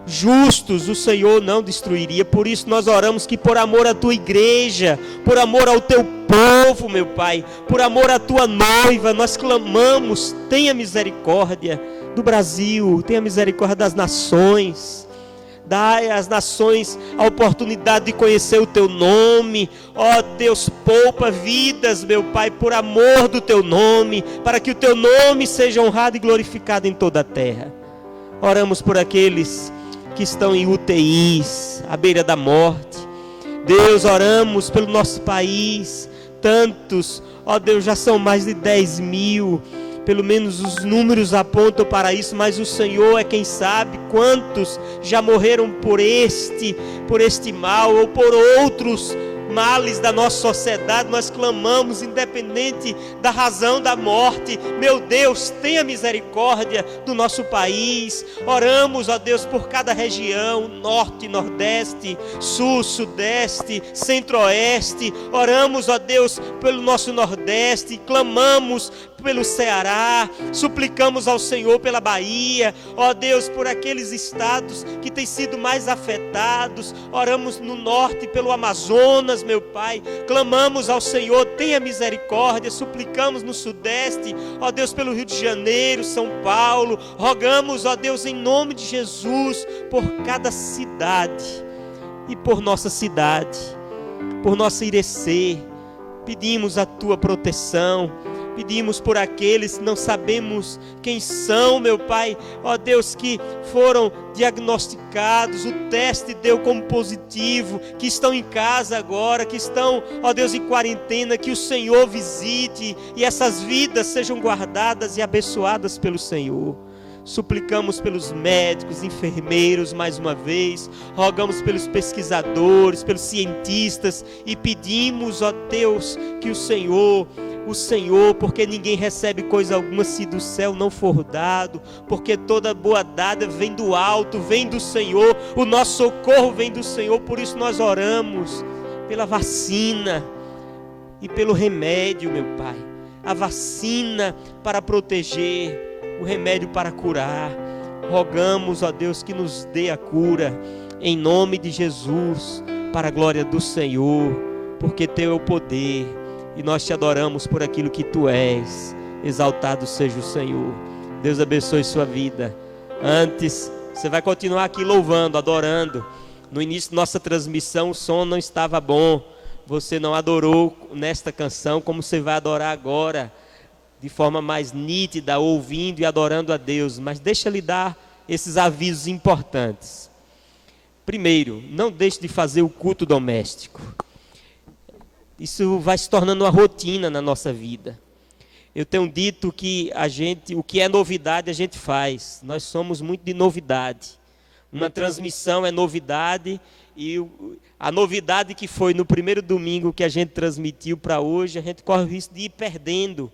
justos, o Senhor não destruiria. Por isso nós oramos que por amor à tua igreja, por amor ao teu povo, meu Pai, por amor à tua noiva, nós clamamos, tenha misericórdia do Brasil, tenha misericórdia das nações. Dai às nações a oportunidade de conhecer o teu nome. Ó Deus, poupa vidas, meu Pai, por amor do teu nome, para que o teu nome seja honrado e glorificado em toda a terra. Oramos por aqueles que estão em UTIs, à beira da morte. Deus, oramos pelo nosso país. Tantos, ó Deus, já são mais de 10 mil. Pelo menos os números apontam para isso, mas o Senhor é quem sabe quantos já morreram por este mal ou por outros males da nossa sociedade. Nós clamamos, independente da razão da morte, meu Deus, tenha misericórdia do nosso país. Oramos, ó Deus, por cada região, norte, nordeste, sul, sudeste, centro-oeste. Oramos, ó Deus, pelo nosso nordeste, clamamos pelo Ceará, suplicamos ao Senhor pela Bahia, ó Deus, por aqueles estados que têm sido mais afetados. Oramos no norte pelo Amazonas, meu Pai, clamamos ao Senhor, tenha misericórdia. Suplicamos no sudeste, ó Deus, pelo Rio de Janeiro, São Paulo. Rogamos, ó Deus, em nome de Jesus, por cada cidade e por nossa cidade, por nossa Irecê. Pedimos a tua proteção. Pedimos por aqueles que não sabemos quem são, meu Pai, ó Deus, que foram diagnosticados, o teste deu como positivo, que estão em casa agora, que estão, ó Deus, em quarentena, que o Senhor visite e essas vidas sejam guardadas e abençoadas pelo Senhor. Suplicamos pelos médicos, enfermeiros mais uma vez, rogamos pelos pesquisadores, pelos cientistas e pedimos, ó Deus, que o Senhor, porque ninguém recebe coisa alguma se do céu não for dado, porque toda boa dádiva vem do alto, vem do Senhor, o nosso socorro vem do Senhor. Por isso nós oramos pela vacina e pelo remédio, meu Pai, a vacina para proteger, o remédio para curar. Rogamos, ó Deus, que nos dê a cura, em nome de Jesus, para a glória do Senhor, porque teu é o poder, e nós te adoramos por aquilo que tu és. Exaltado seja o Senhor. Deus abençoe sua vida. Antes, você vai continuar aqui louvando, adorando. No início da nossa transmissão o som não estava bom, você não adorou nesta canção como você vai adorar agora, de forma mais nítida, ouvindo e adorando a Deus. Mas deixa eu lhe dar esses avisos importantes. Primeiro, não deixe de fazer o culto doméstico. Isso vai se tornando uma rotina na nossa vida. Eu tenho dito que o que é novidade a gente faz. Nós somos muito de novidade. Uma transmissão é novidade, e a novidade que foi no primeiro domingo que a gente transmitiu para hoje, a gente corre o risco de ir perdendo.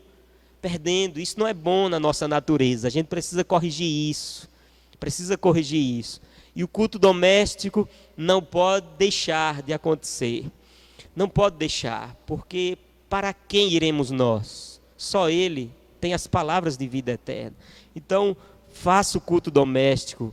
Isso não é bom na nossa natureza. A gente precisa corrigir isso. E o culto doméstico não pode deixar de acontecer. Não pode deixar, porque para quem iremos nós? Só Ele tem as palavras de vida eterna. Então, faça o culto doméstico.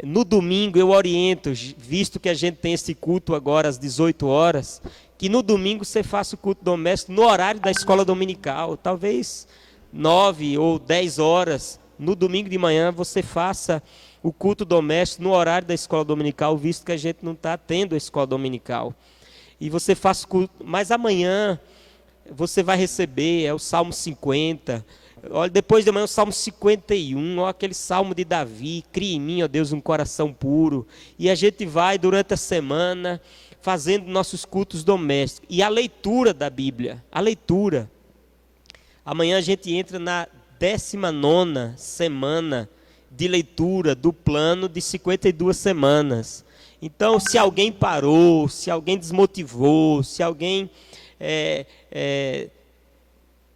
No domingo eu oriento, visto que a gente tem esse culto agora às 18 horas, que no domingo você faça o culto doméstico no horário da escola dominical. Talvez 9 ou 10 horas, no domingo de manhã, você faça o culto doméstico no horário da escola dominical, visto que a gente não está tendo a escola dominical. E você faça o culto, mas amanhã, você vai receber, é o Salmo 50. Olha, depois de manhã o Salmo 51, ó, aquele Salmo de Davi, cria em mim, ó Deus, um coração puro. E a gente vai durante a semana fazendo nossos cultos domésticos. E a leitura da Bíblia, a leitura. Amanhã a gente entra na 19ª semana de leitura do plano de 52 semanas. Então, se alguém parou, se alguém desmotivou, se alguém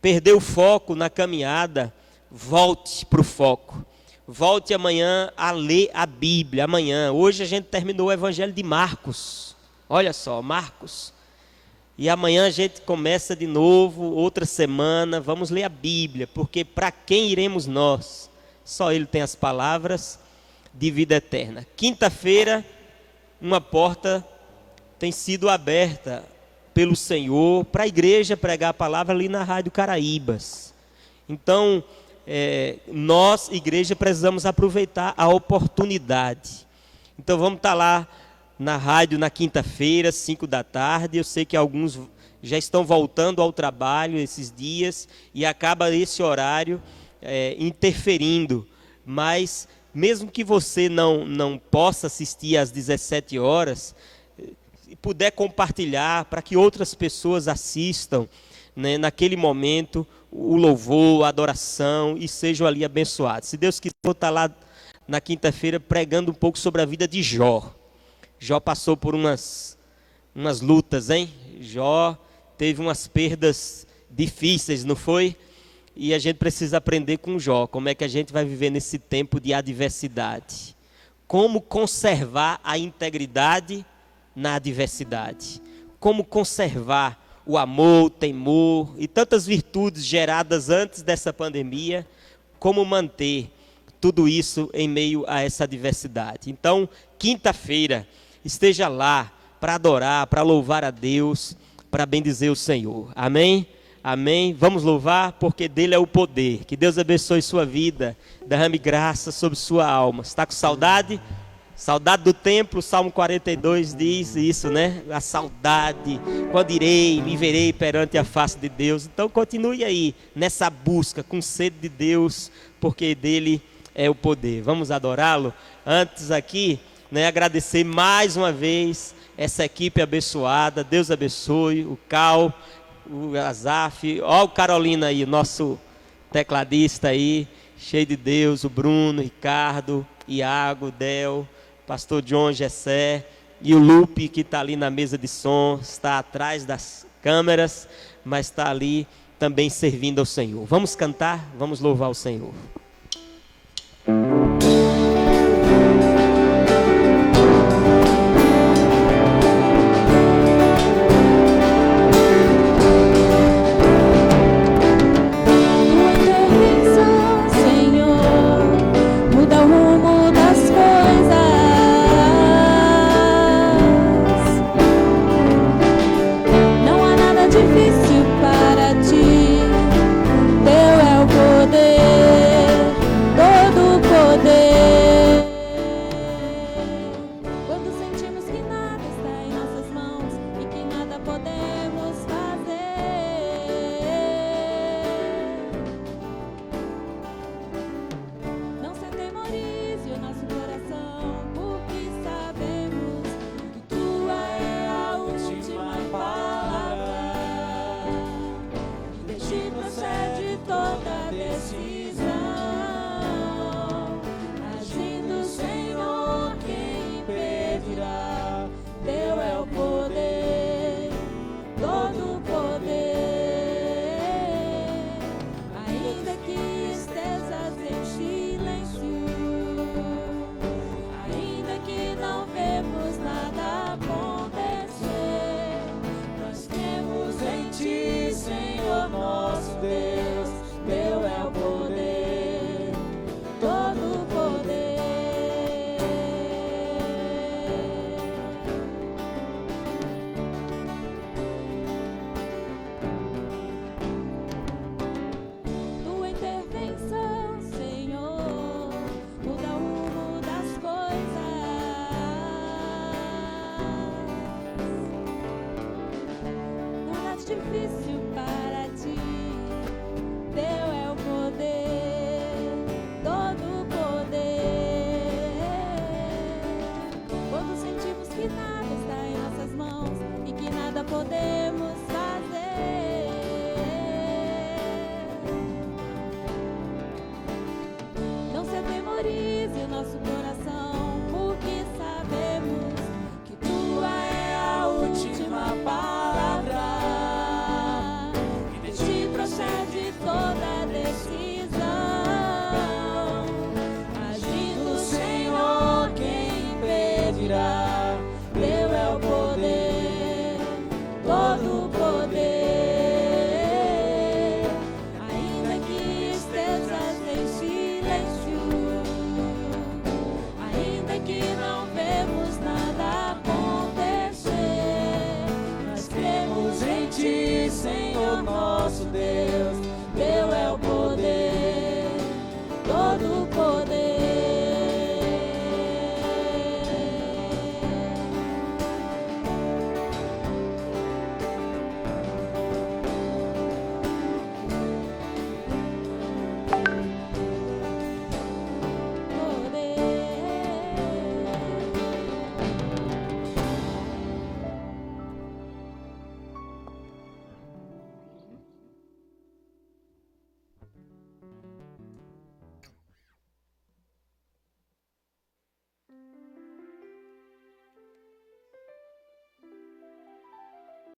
perdeu o foco na caminhada, volte para o foco. Volte amanhã a ler a Bíblia. Amanhã, hoje a gente terminou o Evangelho de Marcos. Olha só, Marcos. E amanhã a gente começa de novo, outra semana, vamos ler a Bíblia, porque para quem iremos nós? Só Ele tem as palavras de vida eterna. Quinta-feira, uma porta tem sido aberta pelo Senhor para a igreja pregar a palavra ali na Rádio Caraíbas. Então, nós, igreja, precisamos aproveitar a oportunidade. Então, vamos estar lá na rádio na quinta-feira, 5 da tarde. Eu sei que alguns já estão voltando ao trabalho esses dias e acaba esse horário interferindo. Mas, mesmo que você não possa assistir às 17 horas, puder compartilhar para que outras pessoas assistam, né, naquele momento, o louvor, a adoração, e sejam ali abençoados. Se Deus quiser, eu vou estar lá na quinta-feira pregando um pouco sobre a vida de Jó. Jó passou por umas lutas, hein? Jó teve umas perdas difíceis, não foi? E a gente precisa aprender com Jó, como é que a gente vai viver nesse tempo de adversidade. Como conservar a integridade na adversidade. Como conservar o amor, o temor e tantas virtudes geradas antes dessa pandemia. Como manter tudo isso em meio a essa adversidade. Então, quinta-feira, esteja lá para adorar, para louvar a Deus, para bendizer o Senhor. Amém? Amém? Vamos louvar, porque dele é o poder. Que Deus abençoe sua vida, derrame graça sobre sua alma. Está com saudade? Saudade do templo, Salmo 42 diz isso, né? A saudade, quando irei, me verei perante a face de Deus. Então continue aí, nessa busca, com sede de Deus, porque dele é o poder. Vamos adorá-lo? Antes aqui, né, agradecer mais uma vez essa equipe abençoada. Deus abençoe, o Cal, o Azaf, ó o Carolina aí, nosso tecladista aí, cheio de Deus, o Bruno, Ricardo, Iago, Del, Pastor John, Gessé, e o Lupe, que está ali na mesa de som, está atrás das câmeras, mas está ali também servindo ao Senhor. Vamos cantar, vamos louvar o Senhor.